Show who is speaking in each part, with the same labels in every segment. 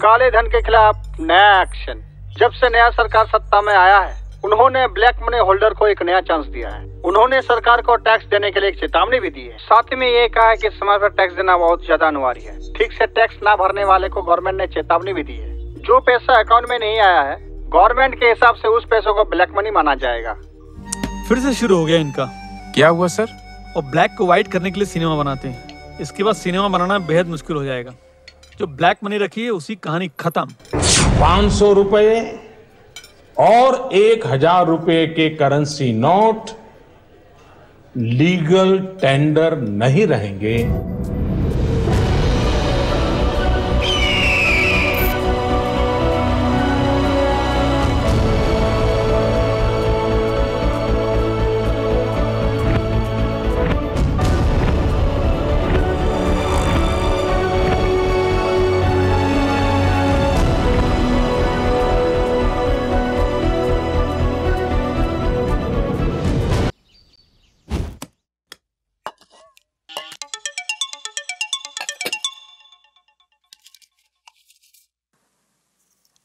Speaker 1: काले धन के खिलाफ नया एक्शन। जब से नया सरकार सत्ता में आया है, उन्होंने ब्लैक मनी होल्डर को एक नया चांस दिया है। उन्होंने सरकार को टैक्स देने के लिए एक चेतावनी भी दी है। साथ में ये कहा है कि समय पर टैक्स देना बहुत ज्यादा अनिवार्य है। ठीक से टैक्स ना भरने वाले को गवर्नमेंट ने चेतावनी भी दी है। जो पैसा अकाउंट में नहीं आया है, गवर्नमेंट के हिसाब से उस पैसों को ब्लैक मनी माना जाएगा।
Speaker 2: फिर से शुरू हो गया इनका।
Speaker 3: क्या हुआ सर?
Speaker 2: और ब्लैक को व्हाइट करने के लिए सिनेमा बनाते हैं। इसके बाद सिनेमा बनाना बेहद मुश्किल हो जाएगा। जो ब्लैक मनी रखी है उसी कहानी खत्म।
Speaker 4: 500 रुपए और 1000 रुपए के करेंसी नोट लीगल टेंडर नहीं रहेंगे।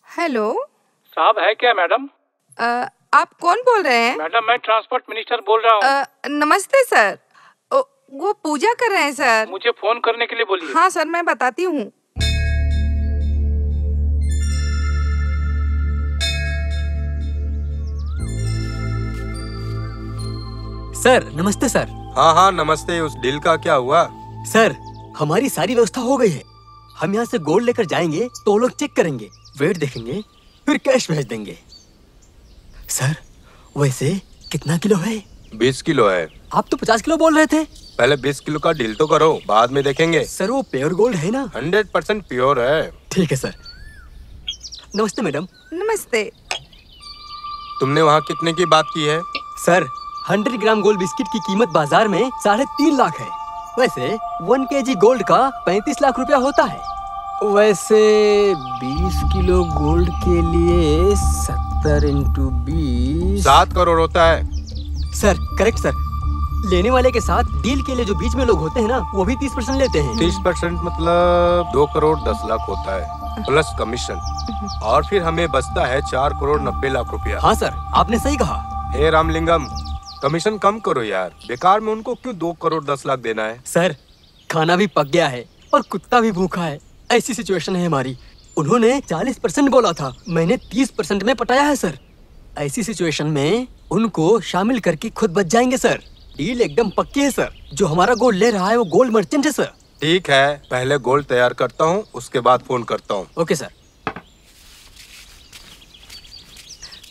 Speaker 5: हेलो
Speaker 2: साहब है क्या मैडम?
Speaker 5: आप कौन बोल रहे हैं?
Speaker 2: मैडम मैं ट्रांसपोर्ट मिनिस्टर बोल रहा हूँ।
Speaker 5: नमस्ते सर। वो पूजा कर रहे हैं सर।
Speaker 2: मुझे फोन करने के लिए बोलिए।
Speaker 5: हाँ सर, मैं बताती हूँ।
Speaker 6: सर नमस्ते सर।
Speaker 3: हाँ नमस्ते। उस डील का क्या हुआ?
Speaker 6: सर हमारी सारी व्यवस्था हो गई है। हम यहाँ से गोल्ड लेकर जाएंगे तो वो लोग चेक करेंगे, वेट देखेंगे, फिर कैश भेज देंगे। सर वैसे कितना किलो है?
Speaker 3: 20 किलो है।
Speaker 6: आप तो 50 किलो बोल रहे थे।
Speaker 3: पहले 20 किलो का डील तो करो, बाद में देखेंगे।
Speaker 6: सर वो प्योर गोल्ड है ना?
Speaker 3: 100% प्योर है।
Speaker 6: ठीक है सर। नमस्ते मैडम।
Speaker 5: नमस्ते।
Speaker 3: तुमने वहाँ कितने की बात की है?
Speaker 6: सर 100 ग्राम गोल्ड बिस्किट की कीमत बाजार में 3.5 लाख है। वैसे 1 kg गोल्ड का 35 लाख रुपया होता है। वैसे 20 किलो गोल्ड के लिए 70 × 20
Speaker 3: 7 करोड़ होता है।
Speaker 6: Sir correct sir. लेने वाले के साथ डील के लिए जो बीच में लोग होते हैं ना, वो भी 30% लेते हैं।
Speaker 3: 30% मतलब 2 करोड़ 10 लाख होता है प्लस कमीशन। और फिर हमें बचता है 4 करोड़ 90 लाख रुपया।
Speaker 6: हाँ सर आपने सही कहा।
Speaker 3: हे रामलिंगम, कमीशन कम करो यार। बेकार में उनको क्यों 2 करोड़ 10 लाख देना है?
Speaker 6: सर खाना भी पक गया है और कुत्ता भी भूखा है। ऐसी सिचुएशन है हमारी। उन्होंने 40% बोला था, मैंने 30% में पटाया है सर। ऐसी सिचुएशन में उनको शामिल करके खुद बच जाएंगे सर। डील एकदम पक्की है सर। जो हमारा गोल्ड ले रहा है वो गोल्ड मर्चेंट है सर।
Speaker 3: ठीक है, पहले गोल्ड तैयार करता हूँ, उसके बाद फोन करता हूँ।
Speaker 6: Okay sir.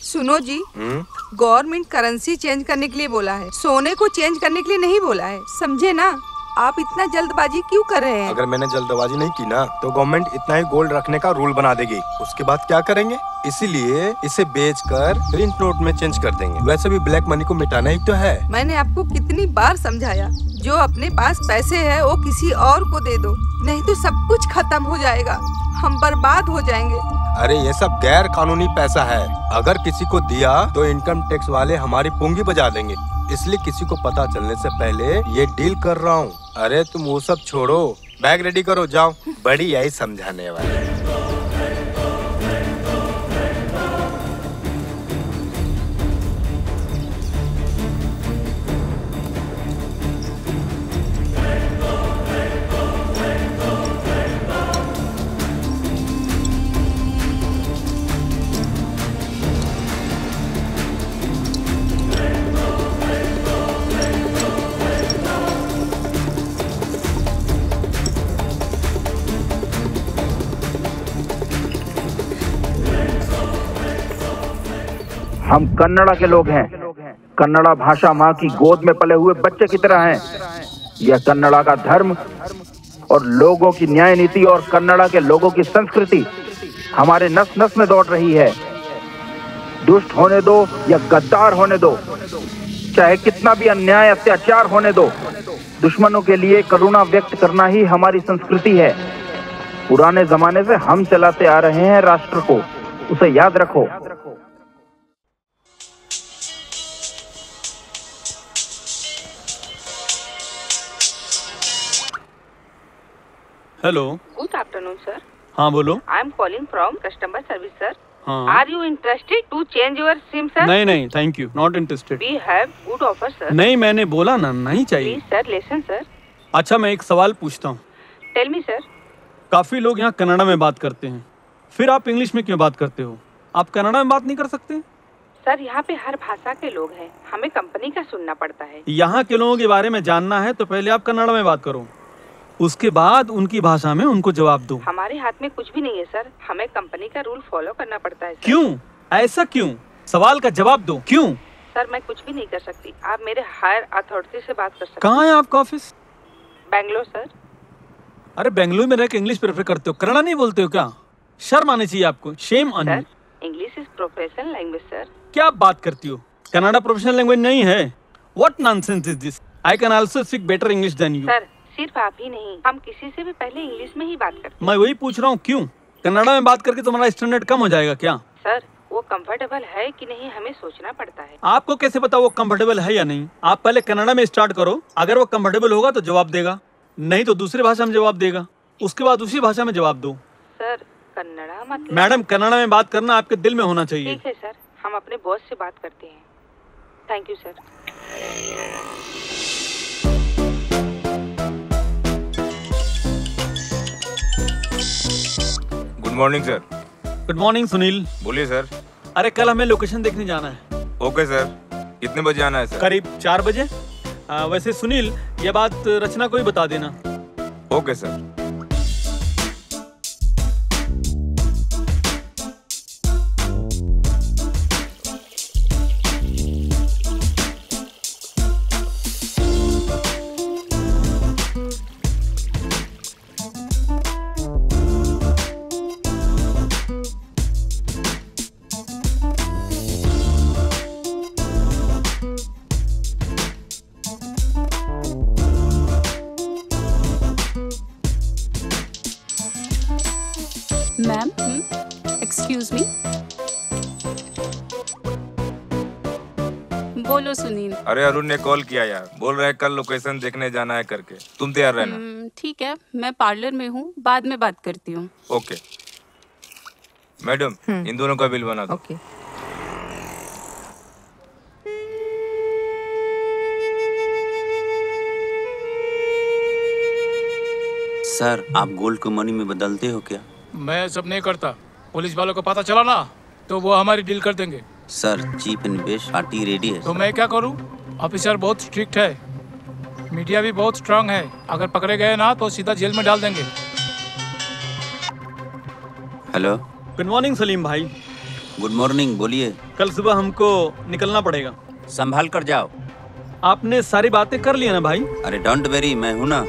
Speaker 5: सुनो जी, गवर्नमेंट करेंसी चेंज करने के लिए बोला है, सोने को चेंज करने के लिए नहीं बोला है, समझे ना? आप इतना जल्दबाजी क्यों कर रहे हैं?
Speaker 3: अगर मैंने जल्दबाजी नहीं की ना तो गवर्नमेंट इतना ही गोल्ड रखने का रूल बना देगी। उसके बाद क्या करेंगे? इसीलिए इसे बेचकर प्रिंट नोट में चेंज कर देंगे। वैसे भी ब्लैक मनी को मिटाना ही तो है।
Speaker 5: मैंने आपको कितनी बार समझाया, जो अपने पास पैसे है वो किसी और को दे दो, नहीं तो सब कुछ खत्म हो जाएगा, हम बर्बाद हो जाएंगे।
Speaker 3: अरे ये सब गैर कानूनी पैसा है। अगर किसी को दिया तो इनकम टैक्स वाले हमारी पूंगी बजा देंगे। इसलिए किसी को पता चलने से पहले ये डील कर रहा हूँ। अरे तुम वो सब छोड़ो, बैग रेडी करो, जाओ। बड़ी यही समझाने वाले।
Speaker 1: हम कन्नड़ा के लोग हैं। कन्नड़ा भाषा माँ की गोद में पले हुए बच्चे की तरह है। यह कन्नड़ा का धर्म और लोगों की न्याय नीति और कन्नड़ा के लोगों की संस्कृति हमारे नस नस में दौड़ रही है। दुष्ट होने दो या गद्दार होने दो, चाहे कितना भी अन्याय अत्याचार होने दो, दुश्मनों के लिए करुणा व्यक्त करना ही हमारी संस्कृति है। पुराने जमाने से हम चलाते आ रहे हैं राष्ट्र को, उसे याद रखो।
Speaker 2: Hello,
Speaker 5: good afternoon sir.
Speaker 2: हाँ बोलो।
Speaker 5: I am calling from customer service sir.
Speaker 2: हाँ।
Speaker 5: Are you interested to change your SIM sir?
Speaker 2: नहीं नहीं, thank you, not interested.
Speaker 5: We have good offer sir.
Speaker 2: नहीं, मैंने बोला ना, नहीं चाहिए।
Speaker 5: Please sir listen sir.
Speaker 2: अच्छा, मैं एक सवाल पूछता हूँ।
Speaker 5: Tell me sir.
Speaker 2: काफी लोग यहाँ कन्नड़ा में बात करते हैं, फिर आप इंग्लिश में क्यों बात करते हो? आप कन्नड़ा में बात नहीं कर सकते?
Speaker 5: सर यहाँ पे हर भाषा के लोग हैं, हमें कंपनी का सुनना पड़ता है।
Speaker 2: यहाँ के लोगों के बारे में जानना है तो पहले आप कन्नड़ा में बात करो, उसके बाद उनकी भाषा में उनको जवाब दो।
Speaker 5: हमारे हाथ में कुछ भी नहीं है सर, हमें कंपनी का रूल फॉलो करना पड़ता है सर।
Speaker 2: क्यों? ऐसा क्यों? सवाल का जवाब दो, क्यों?
Speaker 5: सर मैं कुछ भी नहीं कर सकती, आप मेरे हायर अथॉरिटी से बात कर सकते।
Speaker 2: कहाँ है आपका ऑफिस?
Speaker 5: बैंगलोर सर।
Speaker 2: अरे बेंगलुरु में रह के इंग्लिश प्रेफर करते हो, कन्नड़ा नहीं बोलते हो क्या? शर्म आनी चाहिए आपको, shame on you.
Speaker 5: Sir English is professional language sir.
Speaker 2: क्या बात करती हो? कन्नड़ा प्रोफेशनल लैंग्वेज नहीं है। What nonsense is this? I can also speak better English than you.
Speaker 5: Sir सिर्फ आप ही नहीं, हम किसी से भी पहले इंग्लिश में ही बात करते हैं।
Speaker 2: मैं वही पूछ रहा हूँ, क्यों? कन्नड़ा में बात करके तुम्हारा स्टैंडर्ड कम हो जाएगा क्या?
Speaker 5: सर वो कंफर्टेबल है कि नहीं हमें सोचना पड़ता है।
Speaker 2: आपको कैसे पता वो कंफर्टेबल है या नहीं? आप पहले कन्नड़ा में स्टार्ट करो, अगर वो कंफर्टेबल होगा तो जवाब देगा, नहीं तो दूसरी भाषा में जवाब देगा, उसके बाद उसी भाषा में जवाब दो।
Speaker 5: सर कन्नड़ा मतलब?
Speaker 2: मैडम, कन्नड़ा में बात करना आपके दिल में होना चाहिए।
Speaker 5: ठीक है सर, हम अपने बॉस से बात करते हैं। Thank you sir.
Speaker 7: Good morning sir.
Speaker 2: Good morning Sunil.
Speaker 7: बोलिए सर।
Speaker 2: अरे कल हमें लोकेशन देखने जाना है।
Speaker 7: ओके सर, कितने बजे आना है सर?
Speaker 2: करीब 4 बजे। वैसे सुनील, ये बात रचना को ही बता देना।
Speaker 7: Okay sir.
Speaker 8: Ma'am, excuse me. बोलो सुनील।
Speaker 7: अरे अरुण ने कॉल किया यार, बोल रहा है कल लोकेशन देखने जाना है करके, तुम तैयार रहना।
Speaker 8: ठीक है, मैं पार्लर में हूँ, बाद में बात करती हूँ।
Speaker 7: ओके मैडम, इन दोनों का बिल बना दो।
Speaker 5: ओके।
Speaker 9: सर, आप गोल्ड को मनी में बदलते हो क्या?
Speaker 10: मैं सब नहीं करता, पुलिस वालों को पता चला ना तो वो हमारी डील कर देंगे।
Speaker 9: Sir, cheap and best party ready है।
Speaker 10: तो मैं क्या करूं? ऑफिसर बहुत स्ट्रिक्ट है, मीडिया भी बहुत स्ट्रांग है, अगर पकड़े गए ना तो सीधा जेल में डाल देंगे।
Speaker 9: हेलो।
Speaker 2: गुड मॉर्निंग सलीम भाई।
Speaker 9: गुड मॉर्निंग, बोलिए।
Speaker 2: कल सुबह हमको निकलना पड़ेगा।
Speaker 9: संभाल कर जाओ।
Speaker 2: आपने सारी बातें कर ली है ना भाई?
Speaker 9: अरे डोंट वेरी, मैं हूँ ना।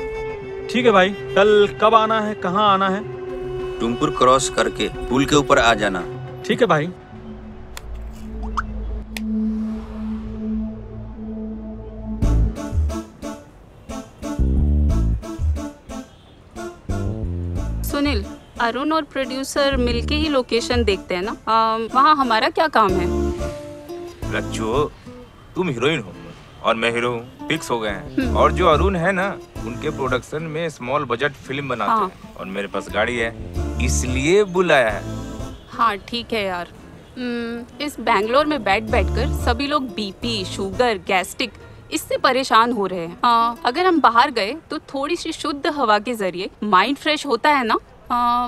Speaker 2: ठीक है भाई, कल कब आना है, कहाँ आना है?
Speaker 9: टुमपुर क्रॉस करके पुल के ऊपर आ जाना।
Speaker 2: ठीक है भाई।
Speaker 8: सुनील, अरुण और प्रोड्यूसर मिलके ही लोकेशन देखते हैं ना, वहाँ हमारा क्या काम है?
Speaker 7: रच्चू, तुम हीरोइन हो और मैं हीरो हूँ, फिक्स हो गए हैं। और जो अरुण है ना, उनके प्रोडक्शन में स्मॉल बजट फिल्म बनाते हैं और मेरे पास गाड़ी है, इसलिए बुलाया है।
Speaker 8: हाँ ठीक है यार। इस बैंगलोर में बैठ कर सभी लोग बीपी, शुगर, गैस्ट्रिक इससे परेशान हो रहे हैं। अगर हम बाहर गए तो थोड़ी सी शुद्ध हवा के जरिए माइंड फ्रेश होता है ना।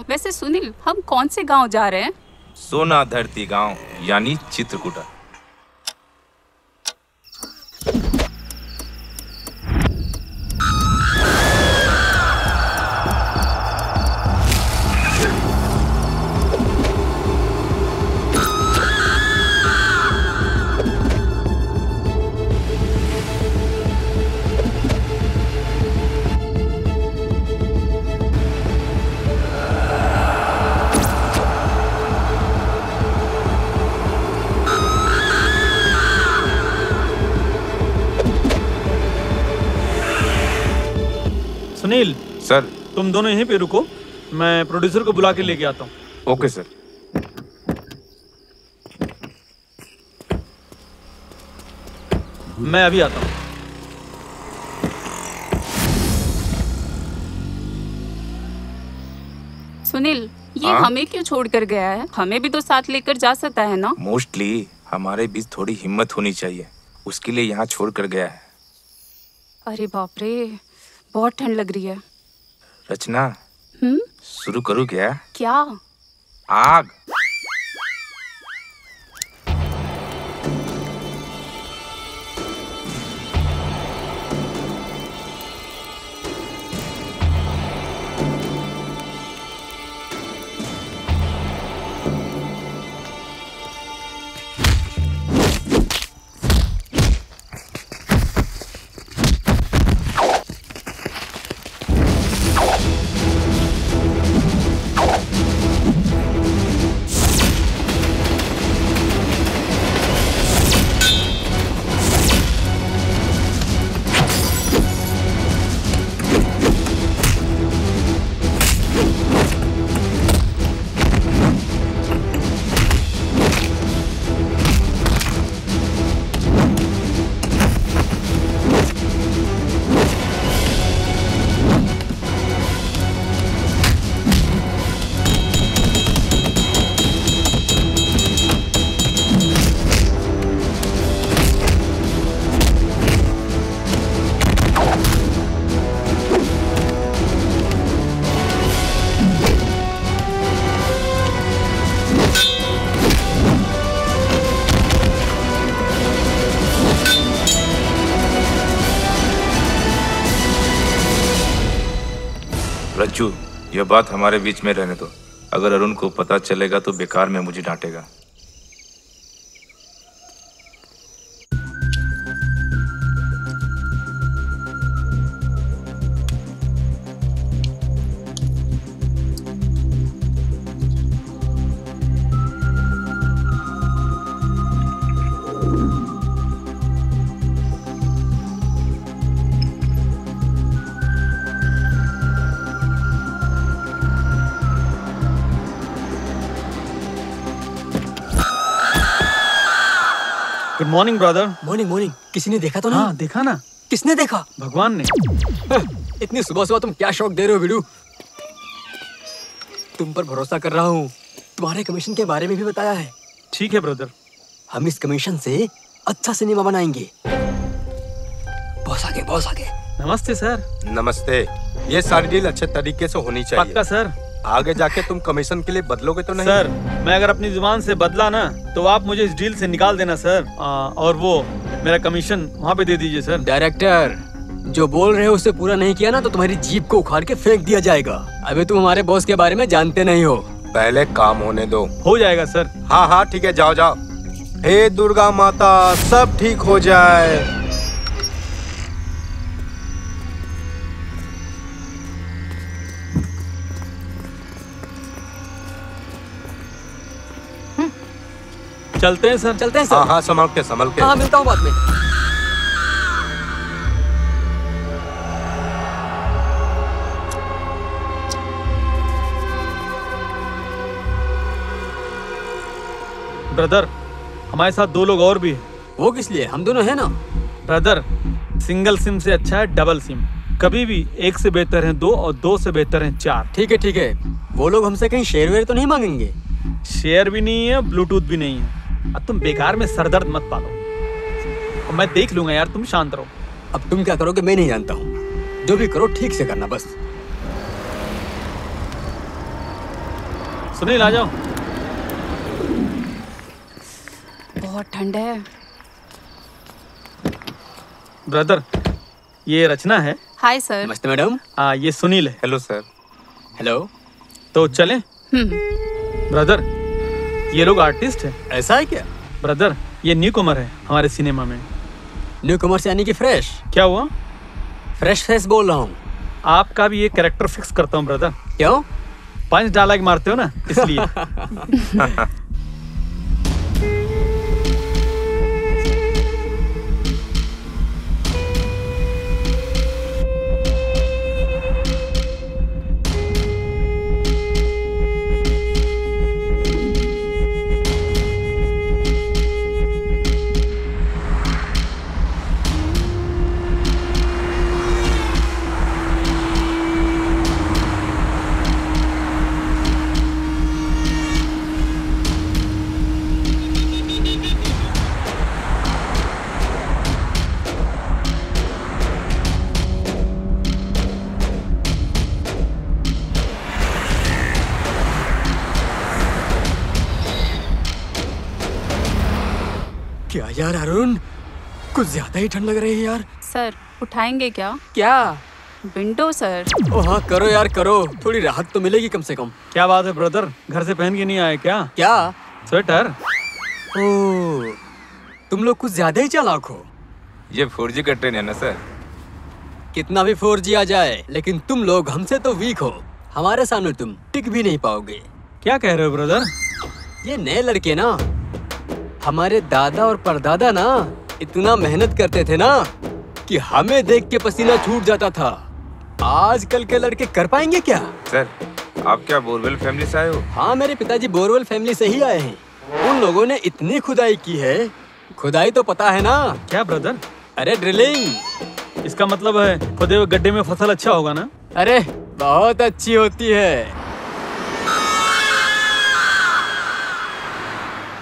Speaker 8: वैसे सुनील, हम कौन से गांव जा रहे हैं?
Speaker 7: सोना धरती गांव यानी चित्रकूटा।
Speaker 2: सुनील
Speaker 7: सर,
Speaker 2: तुम दोनों यहीं पे रुको, मैं प्रोड्यूसर को बुला के लेके आता हूँ।
Speaker 7: Okay sir.
Speaker 2: मैं अभी आता हूँ।
Speaker 8: सुनील, ये
Speaker 7: हाँ?
Speaker 8: हमें क्यों छोड़ कर गया है? हमें भी तो साथ लेकर जा सकता है ना?
Speaker 7: मोस्टली हमारे बीच थोड़ी हिम्मत होनी चाहिए, उसके लिए यहाँ छोड़ कर गया है।
Speaker 8: अरे बाप रे, बहुत ठंड लग रही है।
Speaker 7: रचना, शुरू करूँ क्या?
Speaker 8: क्या?
Speaker 7: आग। रज्जू, यह बात हमारे बीच में रहने दो। अगर अरुण को पता चलेगा तो बेकार में मुझे डांटेगा।
Speaker 2: Good morning brother.
Speaker 6: Morning morning. किसी ने देखा तो नहीं?
Speaker 2: हाँ देखा ना।
Speaker 6: किसने देखा?
Speaker 2: भगवान ने।
Speaker 6: इतनी सुबह सुबह तुम क्या शौक दे रहे हो वीडू? तुम पर भरोसा कर रहा हूँ। तुम्हारे कमीशन के बारे में भी बताया है।
Speaker 2: ठीक है ब्रदर।
Speaker 6: हम इस कमीशन से अच्छा सिनेमा बनाएंगे। बॉस आगे, बॉस आगे।
Speaker 2: नमस्ते सर।
Speaker 3: नमस्ते। ये सारी डील अच्छे तरीके से होनी चाहिए।
Speaker 2: पक्का सर।
Speaker 3: आगे जाके तुम कमीशन के लिए बदलोगे तो नहीं?
Speaker 2: सर, मैं अगर अपनी जुबान से बदला ना तो आप मुझे इस डील से निकाल देना सर। और वो मेरा कमीशन वहाँ पे दे दीजिए सर।
Speaker 6: डायरेक्टर, जो बोल रहे हो उसे पूरा नहीं किया ना तो तुम्हारी जीप को उखाड़ के फेंक दिया जाएगा। अभी तुम हमारे बॉस के बारे में जानते नहीं हो।
Speaker 3: पहले काम होने दो।
Speaker 2: हो जाएगा सर।
Speaker 3: हाँ हाँ ठीक है, जाओ जाओ। हे दुर्गा माता, सब ठीक हो जाए।
Speaker 2: चलते हैं सर।
Speaker 6: चलते हैं सर।
Speaker 3: हाँ हाँ, संभल के संभल के।
Speaker 6: हाँ, मिलता हूँ बाद में।
Speaker 2: ब्रदर, हमारे साथ 2 लोग और भी हैं।
Speaker 6: वो किस लिए? हम दोनों हैं ना।
Speaker 2: ब्रदर, सिंगल सिम से अच्छा है डबल सिम। कभी भी 1 से बेहतर है 2 और 2 से बेहतर है 4।
Speaker 6: ठीक है ठीक है। वो लोग हमसे कहीं शेयर वेयर तो नहीं मांगेंगे?
Speaker 2: शेयर भी नहीं है, ब्लूटूथ भी नहीं है। अब तुम बेकार में सरदर्द मत पालो। और मैं देख लूंगा यार, तुम शांत रहो।
Speaker 6: अब तुम क्या करोगे मैं नहीं जानता हूँ। जो भी करो ठीक से करना बस।
Speaker 2: सुनील आ जाओ।
Speaker 8: बहुत ठंड है।
Speaker 2: ब्रदर, ये रचना है।
Speaker 8: Hi sir.
Speaker 6: नमस्ते मैडम।
Speaker 2: ये सुनील है।
Speaker 7: Hello sir.
Speaker 6: हेलो।
Speaker 2: तो चलें? ब्रदर, ये लोग आर्टिस्ट हैं।
Speaker 6: ऐसा है क्या?
Speaker 2: ब्रदर, ये न्यू कमर है हमारे सिनेमा में।
Speaker 6: न्यू कमर से यानी कि फ्रेश?
Speaker 2: क्या हुआ?
Speaker 6: फ्रेश फेस बोल रहा हूँ।
Speaker 2: आपका भी ये कैरेक्टर फिक्स करता हूँ ब्रदर।
Speaker 6: क्यों?
Speaker 2: पंच डायलॉग मारते हो ना, इसलिए।
Speaker 6: यार अरुण, कुछ ज्यादा ही ठंड लग रही है यार।
Speaker 8: सर उठाएंगे क्या?
Speaker 6: क्या?
Speaker 8: Window sir.
Speaker 6: ओ हाँ करो यार करो, थोड़ी राहत तो मिलेगी कम से कम।
Speaker 2: क्या बात है ब्रदर, घर से पहन के नहीं आए क्या?
Speaker 6: क्या?
Speaker 2: स्वेटर।
Speaker 6: ओ, तुम लोग कुछ ज्यादा ही चालाक हो।
Speaker 7: ये 4G का ट्रेन है ना सर।
Speaker 6: कितना भी 4G आ जाए, लेकिन तुम लोग हमसे तो वीक हो। हमारे सामने तुम टिक भी नहीं पाओगे।
Speaker 2: क्या कह रहे हो ब्रदर?
Speaker 6: ये नए लड़के ना, हमारे दादा और परदादा ना इतना मेहनत करते थे ना कि हमें देख के पसीना छूट जाता था। आजकल के लड़के कर पाएंगे क्या?
Speaker 7: सर आप क्या बोरवेल फैमिली से आए हो?
Speaker 6: हाँ मेरे पिताजी बोरवेल फैमिली से ही आए हैं। उन लोगों ने इतनी खुदाई की है, खुदाई तो पता है ना?
Speaker 2: क्या ब्रदर?
Speaker 6: अरे ड्रिलिंग।
Speaker 2: इसका मतलब है खुदे हुए गड्ढे में फसल अच्छा होगा ना?
Speaker 6: अरे बहुत अच्छी होती है।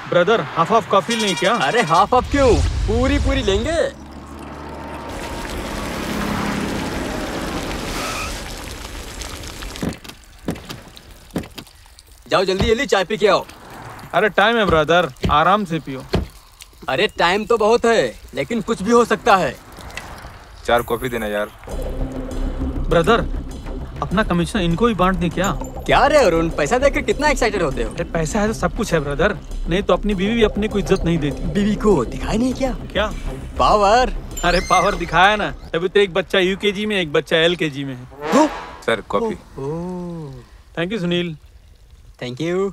Speaker 2: ब्रदर हाफ हाफ कॉफी नहीं क्या?
Speaker 6: अरे हाफ हाफ क्यों, पूरी पूरी लेंगे। जाओ जल्दी जल्दी चाय पी के आओ।
Speaker 2: अरे टाइम है ब्रदर, आराम से पियो।
Speaker 6: अरे टाइम तो बहुत है, लेकिन कुछ भी हो सकता है।
Speaker 7: 4 कॉफी देना यार।
Speaker 2: ब्रदर अपना कमीशन इनको ही बांट दे क्या?
Speaker 6: क्या रे अरुण, पैसा देकर कितना एक्साइटेड होते हो?
Speaker 2: अरे पैसा है तो सब कुछ है ब्रदर, नहीं तो अपनी बीवी भी अपने को इज्जत नहीं देती।
Speaker 6: बीवी को दिखाई नहीं क्या?
Speaker 2: क्या
Speaker 6: पावर?
Speaker 2: अरे पावर दिखाया ना, तभी तो एक बच्चा UKG में, एक बच्चा LKG में है।
Speaker 7: Sir coffee.
Speaker 2: Thank you Sunil.
Speaker 6: Thank you.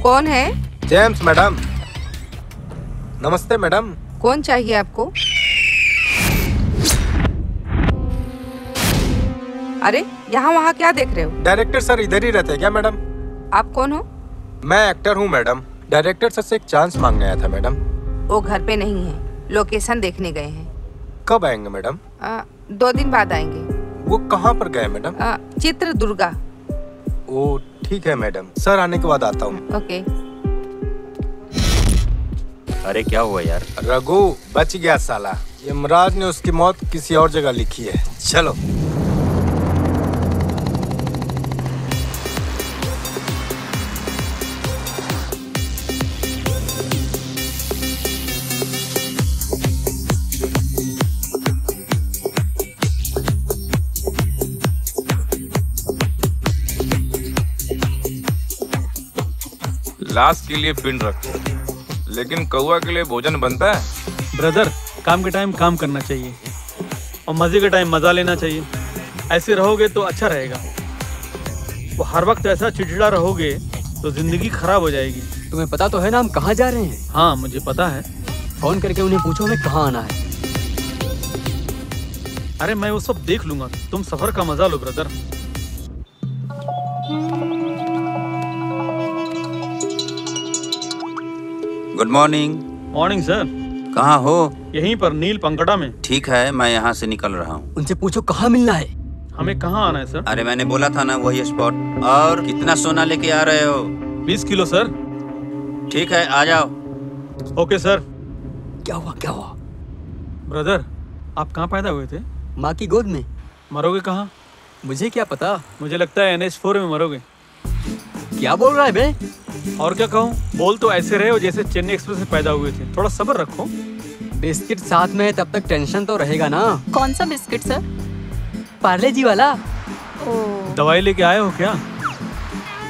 Speaker 5: कौन है?
Speaker 3: James madam. नमस्ते मैडम।
Speaker 5: कौन चाहिए आपको? अरे यहाँ वहाँ क्या देख रहे हो?
Speaker 3: डायरेक्टर सर इधर ही रहते हैं क्या मैडम?
Speaker 5: आप कौन हो?
Speaker 3: मैं एक्टर हूँ मैडम। डायरेक्टर सर से एक चांस मांगने आया था मैडम।
Speaker 5: वो घर पे नहीं है, लोकेशन देखने गए हैं।
Speaker 3: कब आएंगे मैडम?
Speaker 5: 2 दिन बाद आएंगे।
Speaker 3: वो कहाँ पर गए मैडम?
Speaker 5: चित्रदुर्गा।
Speaker 3: ओ ठीक है मैडम, सर आने के बाद आता हूँ।
Speaker 5: ओके।
Speaker 9: अरे क्या हुआ यार?
Speaker 3: रघु बच गया साला। यमराज ने उसकी मौत किसी और जगह लिखी है। चलो।
Speaker 7: लाश के लिए पिंड रखते, लेकिन कौवा के लिए भोजन बनता है।
Speaker 2: ब्रदर काम के टाइम काम करना चाहिए और मजे के टाइम मजा लेना चाहिए। ऐसे रहोगे तो अच्छा रहेगा। वो हर वक्त ऐसा चिड़चिड़ा रहोगे तो जिंदगी खराब हो जाएगी।
Speaker 6: तुम्हें पता तो है ना हम कहाँ जा रहे हैं?
Speaker 2: हाँ मुझे पता है।
Speaker 6: फोन करके उन्हें पूछो हमें कहाँ आना है।
Speaker 2: अरे मैं वो सब देख लूंगा, तुम सफर का मजा लो brother.
Speaker 9: Good morning.
Speaker 2: Morning sir.
Speaker 9: कहाँ हो?
Speaker 2: यहीं पर नील पंकड़ा में।
Speaker 9: ठीक है मैं यहाँ से निकल रहा हूँ।
Speaker 6: उनसे पूछो कहाँ मिलना है।
Speaker 2: हमें कहाँ आना है सर?
Speaker 9: अरे मैंने बोला था ना वही स्पॉट। और कितना सोना लेके आ रहे हो?
Speaker 2: 20 किलो सर।
Speaker 9: ठीक है आ जाओ।
Speaker 2: Okay sir.
Speaker 6: क्या हुआ क्या हुआ?
Speaker 2: ब्रदर आप कहाँ पैदा हुए थे?
Speaker 6: माँ की गोद में।
Speaker 2: मरोगे कहाँ?
Speaker 6: मुझे क्या पता।
Speaker 2: मुझे लगता है NH4 में मरोगे।
Speaker 6: क्या बोल रहा है बे?
Speaker 2: और क्या कहूँ, बोल तो ऐसे रहे हो जैसे चेन्नई एक्सप्रेस में पैदा हुए थे। थोड़ा सब्र रखो।
Speaker 6: बिस्किट साथ में है तब तक टेंशन तो रहेगा ना।
Speaker 8: कौन सा बिस्किट सर?
Speaker 6: पार्ले जी वाला।
Speaker 2: दवाई लेके आए हो क्या?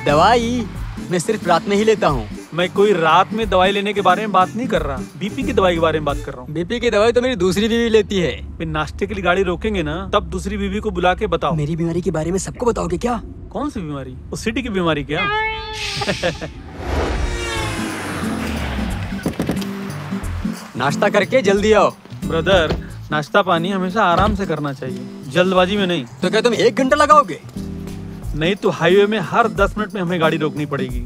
Speaker 6: दवाई मैं सिर्फ रात में ही लेता हूँ।
Speaker 2: मैं कोई रात में दवाई लेने के बारे में बात नहीं कर रहा, बीपी की दवाई के बारे में बात कर रहा हूँ।
Speaker 6: बीपी की दवाई तो मेरी दूसरी बीवी लेती है।
Speaker 2: फिर नाश्ते के लिए गाड़ी रोकेंगे ना, तब दूसरी बीवी को बुला के बताओ।
Speaker 6: मेरी बीमारी के बारे में सबको बताओगे क्या?
Speaker 2: कौन सी बीमारी? उस सिटी की बीमारी क्या?
Speaker 6: नाश्ता करके जल्दी आओ।
Speaker 2: ब्रदर नाश्ता पानी हमेशा आराम से करना चाहिए, जल्दबाजी में नहीं।
Speaker 6: तो क्या तुम 1 घंटा लगाओगे?
Speaker 2: नहीं तो हाईवे में हर 10 मिनट में हमें गाड़ी रोकनी पड़ेगी।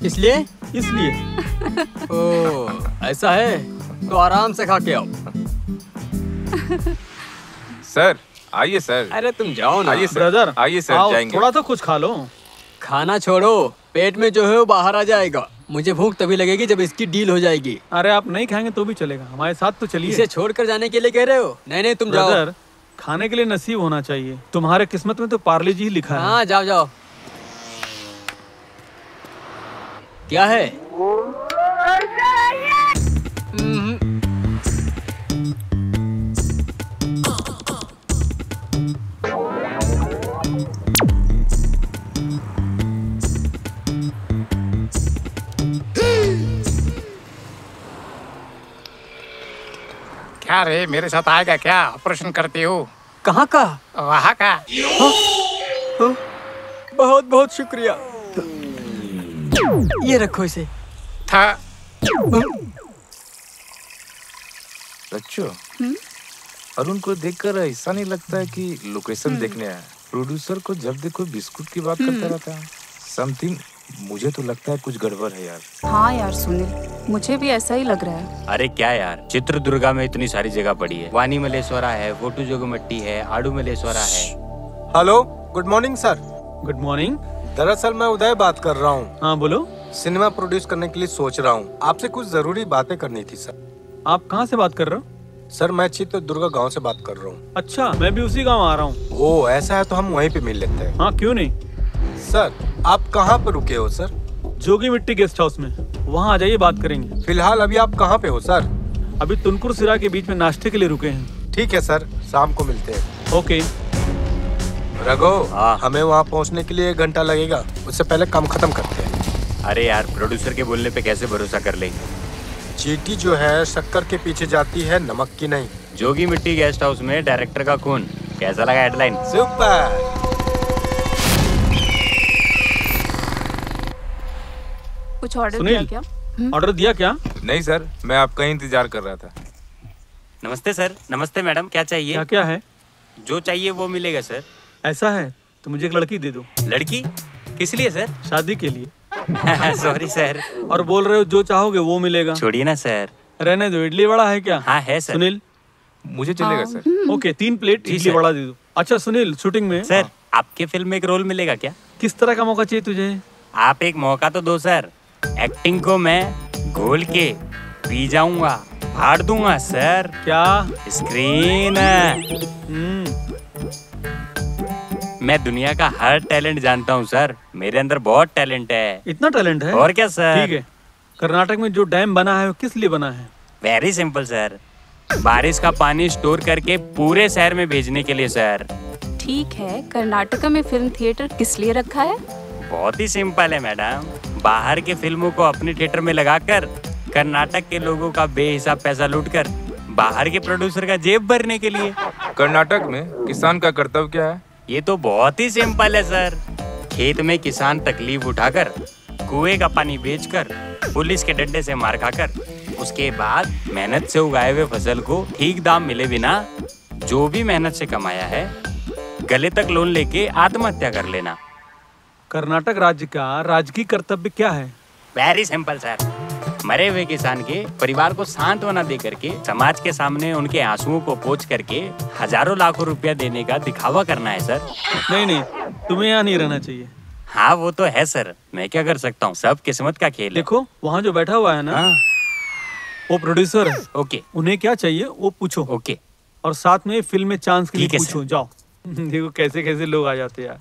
Speaker 6: इसलिए?
Speaker 2: इसलिए।
Speaker 6: ओह ऐसा है तो आराम से खा के आओ।
Speaker 7: सर आइए सर।
Speaker 6: अरे तुम जाओ ना।
Speaker 7: आइए सर।
Speaker 2: ब्रदर
Speaker 7: आइए सर,
Speaker 2: आओ,
Speaker 7: जाएंगे।
Speaker 2: थोड़ा तो कुछ खा लो।
Speaker 6: खाना छोड़ो, पेट में जो है वो बाहर आ जाएगा। मुझे भूख तभी लगेगी जब इसकी डील हो जाएगी।
Speaker 2: अरे आप नहीं खाएंगे तो भी चलेगा, हमारे साथ तो चलिए।
Speaker 6: इसे छोड़कर जाने के लिए कह रहे हो? नहीं नहीं तुम जाओ।
Speaker 2: ब्रदर खाने के लिए नसीब होना चाहिए, तुम्हारे किस्मत में तो पार्ले जी ही लिखा है।
Speaker 6: हाँ जाओ जाओ। क्या है?
Speaker 10: क्या रे, मेरे साथ आएगा क्या? ऑपरेशन करती हो?
Speaker 6: कहाँ का?
Speaker 10: वहाँ का।
Speaker 6: बहुत बहुत शुक्रिया। ये रखो इसे।
Speaker 10: था
Speaker 7: बच्चों, अरुण को देखकर ऐसा नहीं लगता है कि लोकेशन देखने आया। प्रोड्यूसर को जब देखो बिस्कुट की बात करता रहता है। समथिंग, मुझे तो लगता है कुछ गड़बड़ है यार।
Speaker 8: हाँ यार सुनील, मुझे भी ऐसा ही लग रहा है।
Speaker 11: अरे क्या यार, चित्रदुर्गा में इतनी सारी जगह पड़ी है। वानी मलेश्वरा है, फोटू जोगमट्टी है, आड़ू मलेश्वरा है।
Speaker 3: Hello, good morning sir.
Speaker 2: Good morning.
Speaker 3: दरअसल मैं उदय बात कर रहा हूँ।
Speaker 2: हाँ बोलो।
Speaker 3: सिनेमा प्रोड्यूस करने के लिए सोच रहा हूँ, आपसे कुछ जरूरी बातें करनी थी सर।
Speaker 2: आप कहाँ से बात कर रहे हो?
Speaker 3: सर मैं चित्रदुर्गा गांव से बात कर रहा हूँ।
Speaker 2: अच्छा, मैं भी उसी गांव आ रहा हूँ।
Speaker 3: ओ ऐसा है तो हम वहीं पे मिल लेते हैं।
Speaker 2: हाँ क्यों नहीं।
Speaker 3: सर आप कहाँ पे रुके हो सर?
Speaker 2: जोगी मिट्टी गेस्ट हाउस में, वहाँ आ जाइए, बात करेंगे।
Speaker 3: फिलहाल अभी आप कहाँ पे हो सर?
Speaker 2: अभी तुनकुर सिरा के बीच में नाश्ते के लिए रुके हैं।
Speaker 3: ठीक है सर, शाम को मिलते हैं।
Speaker 2: ओके।
Speaker 3: रघु, हमें वहाँ पहुँचने के लिए 1 घंटा लगेगा, उससे पहले काम खत्म करते हैं।
Speaker 11: अरे यार, प्रोड्यूसर के बोलने पे कैसे भरोसा कर लेंगे?
Speaker 3: चींटी जो है शक्कर के पीछे जाती है, नमक की नहीं।
Speaker 11: जोगी मिट्टी गेस्ट हाउस में डायरेक्टर का खून, कैसा लगा हेडलाइन?
Speaker 3: सुपर।
Speaker 8: कुछ ऑर्डर किया क्या?
Speaker 2: ऑर्डर दिया क्या?
Speaker 7: नहीं सर, मैं आपका ही इंतजार कर रहा था।
Speaker 11: नमस्ते सर। नमस्ते मैडम, क्या चाहिए?
Speaker 2: क्या क्या है?
Speaker 11: जो चाहिए वो मिलेगा सर।
Speaker 2: ऐसा है तो मुझे एक लड़की दे दो।
Speaker 11: लड़की? किस लिए सर?
Speaker 2: शादी के लिए।
Speaker 11: Sorry sir.
Speaker 2: और बोल रहे हो जो चाहोगे वो मिलेगा।
Speaker 11: छोड़िए ना सर।
Speaker 2: रहने दो, इडली वड़ा है क्या?
Speaker 11: हाँ है सर।
Speaker 2: सुनील,
Speaker 7: मुझे चलेगा sir.
Speaker 2: Okay 3 plate idli vada दे दो। अच्छा सुनील, शूटिंग में
Speaker 11: सर आपके फिल्म में एक रोल मिलेगा क्या?
Speaker 2: किस तरह का मौका चाहिए तुझे?
Speaker 11: आप एक मौका तो दो सर। एक्टिंग को मैं घोल के पी जाऊंगा, फाड़ दूंगा सर।
Speaker 2: क्या?
Speaker 11: स्क्रीन। मैं दुनिया का हर टैलेंट जानता हूँ सर, मेरे अंदर बहुत टैलेंट है।
Speaker 2: इतना टैलेंट है?
Speaker 11: और क्या सर।
Speaker 2: ठीक है। कर्नाटक में जो डैम बना है वो किस लिए बना है?
Speaker 11: वेरी सिंपल सर, बारिश का पानी स्टोर करके पूरे शहर में भेजने के लिए सर।
Speaker 8: ठीक है, कर्नाटक में फिल्म थिएटर किस लिए रखा है?
Speaker 11: बहुत ही सिंपल है मैडम, बाहर के फिल्मों को अपने थिएटर में लगाकर कर्नाटक के लोगों का बेहिसाब पैसा लूटकर बाहर के प्रोड्यूसर का जेब भरने के लिए।
Speaker 7: कर्नाटक में किसान का कर्तव्य क्या है?
Speaker 11: ये तो बहुत ही सिंपल है सर। खेत में किसान तकलीफ उठाकर, कुएं का पानी बेचकर, पुलिस के डंडे से मार खाकर, उसके बाद मेहनत से उगाए हुए फसल को ठीक दाम मिले बिना जो भी मेहनत से कमाया है गले तक लोन लेके आत्महत्या कर लेना।
Speaker 2: कर्नाटक राज्य का राजकीय कर्तव्य क्या है?
Speaker 11: वेरी सिंपल सर, मरे हुए किसान के परिवार को सांत्वना दे करके समाज के सामने उनके आंसुओं को पोंछ करके हजारों लाखों रुपया देने का दिखावा करना है सर।
Speaker 2: नहीं, तुम्हें यहाँ नहीं रहना चाहिए।
Speaker 11: हाँ वो तो है सर, मैं क्या कर सकता हूँ, सब किस्मत का खेल है।
Speaker 2: देखो वहाँ जो बैठा हुआ है ना, वो प्रोड्यूसर है।
Speaker 11: ओके।
Speaker 2: उन्हें क्या चाहिए वो पूछो।
Speaker 11: ओके।
Speaker 2: और साथ में फिल्म में चांस के लिए
Speaker 11: ठीक है
Speaker 2: पूछो। जाओ। देखो कैसे कैसे लोग आ जाते हैं यार।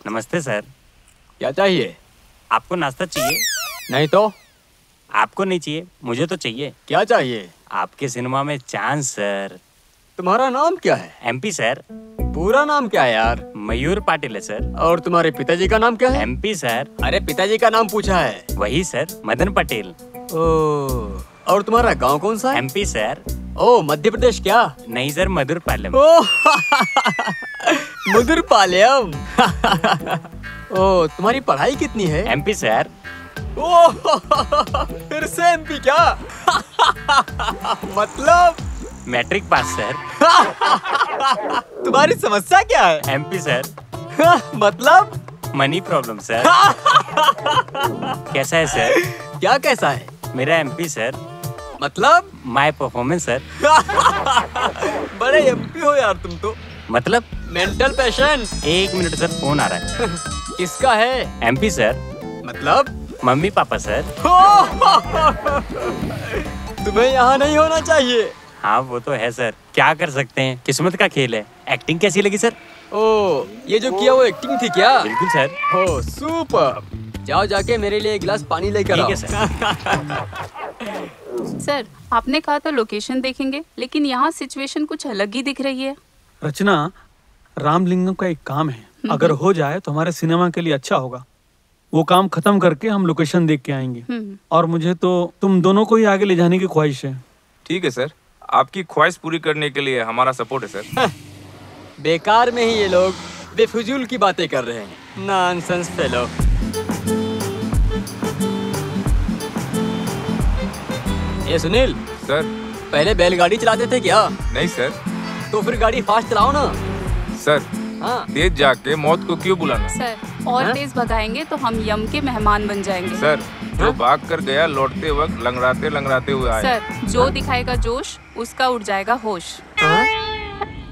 Speaker 11: नमस्ते सर।
Speaker 6: क्या चाहिए?
Speaker 11: आपको नाश्ता चाहिए?
Speaker 6: नहीं तो?
Speaker 11: आपको नहीं चाहिए, मुझे तो चाहिए।
Speaker 6: क्या चाहिए?
Speaker 11: आपके सिनेमा में चांस सर।
Speaker 6: तुम्हारा नाम क्या है?
Speaker 11: MP sir.
Speaker 6: पूरा नाम क्या है यार?
Speaker 11: मयूर पाटिल है सर।
Speaker 6: और तुम्हारे पिताजी का नाम क्या है?
Speaker 11: MP sir.
Speaker 6: अरे पिताजी का नाम पूछा है।
Speaker 11: वही सर, मदन पटेल।
Speaker 6: ओह, और तुम्हारा गांव कौन सा है?
Speaker 11: MP sir.
Speaker 6: ओह, मध्य प्रदेश क्या?
Speaker 11: नहीं सर, मधुर पालम।
Speaker 6: मधुर पालम। ओह, तुम्हारी पढ़ाई कितनी है?
Speaker 11: MP sir.
Speaker 6: ओह, फिर से एमपी क्या? मतलब
Speaker 11: मैट्रिक पास सर।
Speaker 6: तुम्हारी समस्या क्या है?
Speaker 11: MP sir.
Speaker 6: मतलब
Speaker 11: मनी प्रॉब्लम सर। कैसा है सर?
Speaker 6: क्या कैसा है?
Speaker 11: मेरा एमपी सर
Speaker 6: मतलब
Speaker 11: माय परफॉर्मेंस सर।
Speaker 6: बड़े एमपी हो यार तुम तो।
Speaker 11: मतलब
Speaker 6: mental patient.
Speaker 11: 1 minute sir, phone आ रहा है।
Speaker 6: किसका है?
Speaker 11: MP sir.
Speaker 6: मतलब
Speaker 11: मम्मी पापा सर।
Speaker 6: तुम्हें यहाँ नहीं होना चाहिए।
Speaker 11: हाँ वो तो है सर, क्या कर सकते हैं, किस्मत का खेल है। एक्टिंग कैसी लगी सर?
Speaker 6: ओ, ये जो किया वो एक्टिंग थी क्या?
Speaker 11: बिल्कुल सर।
Speaker 6: ओ सुपर। जाओ जाके मेरे लिए एक गिलास पानी लेकर आओ।
Speaker 11: ठीक है सर।
Speaker 8: सर आपने कहा था लोकेशन देखेंगे, लेकिन यहाँ सिचुएशन कुछ अलग ही दिख रही है।
Speaker 2: रचना, रामलिंगम का एक काम है, अगर हो जाए तो हमारे सिनेमा के लिए अच्छा होगा। वो काम खत्म करके हम लोकेशन देख के आएंगे। और मुझे तो तुम दोनों को ही आगे ले जाने की ख्वाहिश है।
Speaker 7: ठीक है सर, आपकी ख्वाहिश पूरी करने के लिए हमारा सपोर्ट है सर।
Speaker 6: बेकार में ही ये लोग बेफिजूल की बातें कर रहे हैं। Nonsense fellow. ये सुनील
Speaker 7: सर।
Speaker 6: पहले बैलगाड़ी चलाते थे क्या?
Speaker 7: नहीं सर।
Speaker 6: तो फिर गाड़ी फास्ट चलाओ ना।
Speaker 7: सर
Speaker 6: हाँ।
Speaker 7: तेज जाके मौत को क्यों बुलाना?
Speaker 8: सर और तेज भगाएंगे तो हम यम के मेहमान बन जाएंगे।
Speaker 7: सर जो भाग कर गया लौटते वक्त लंगड़ाते लंगड़ाते हुए आया।
Speaker 8: सर जो दिखाएगा जोश उसका उड़ जाएगा होश।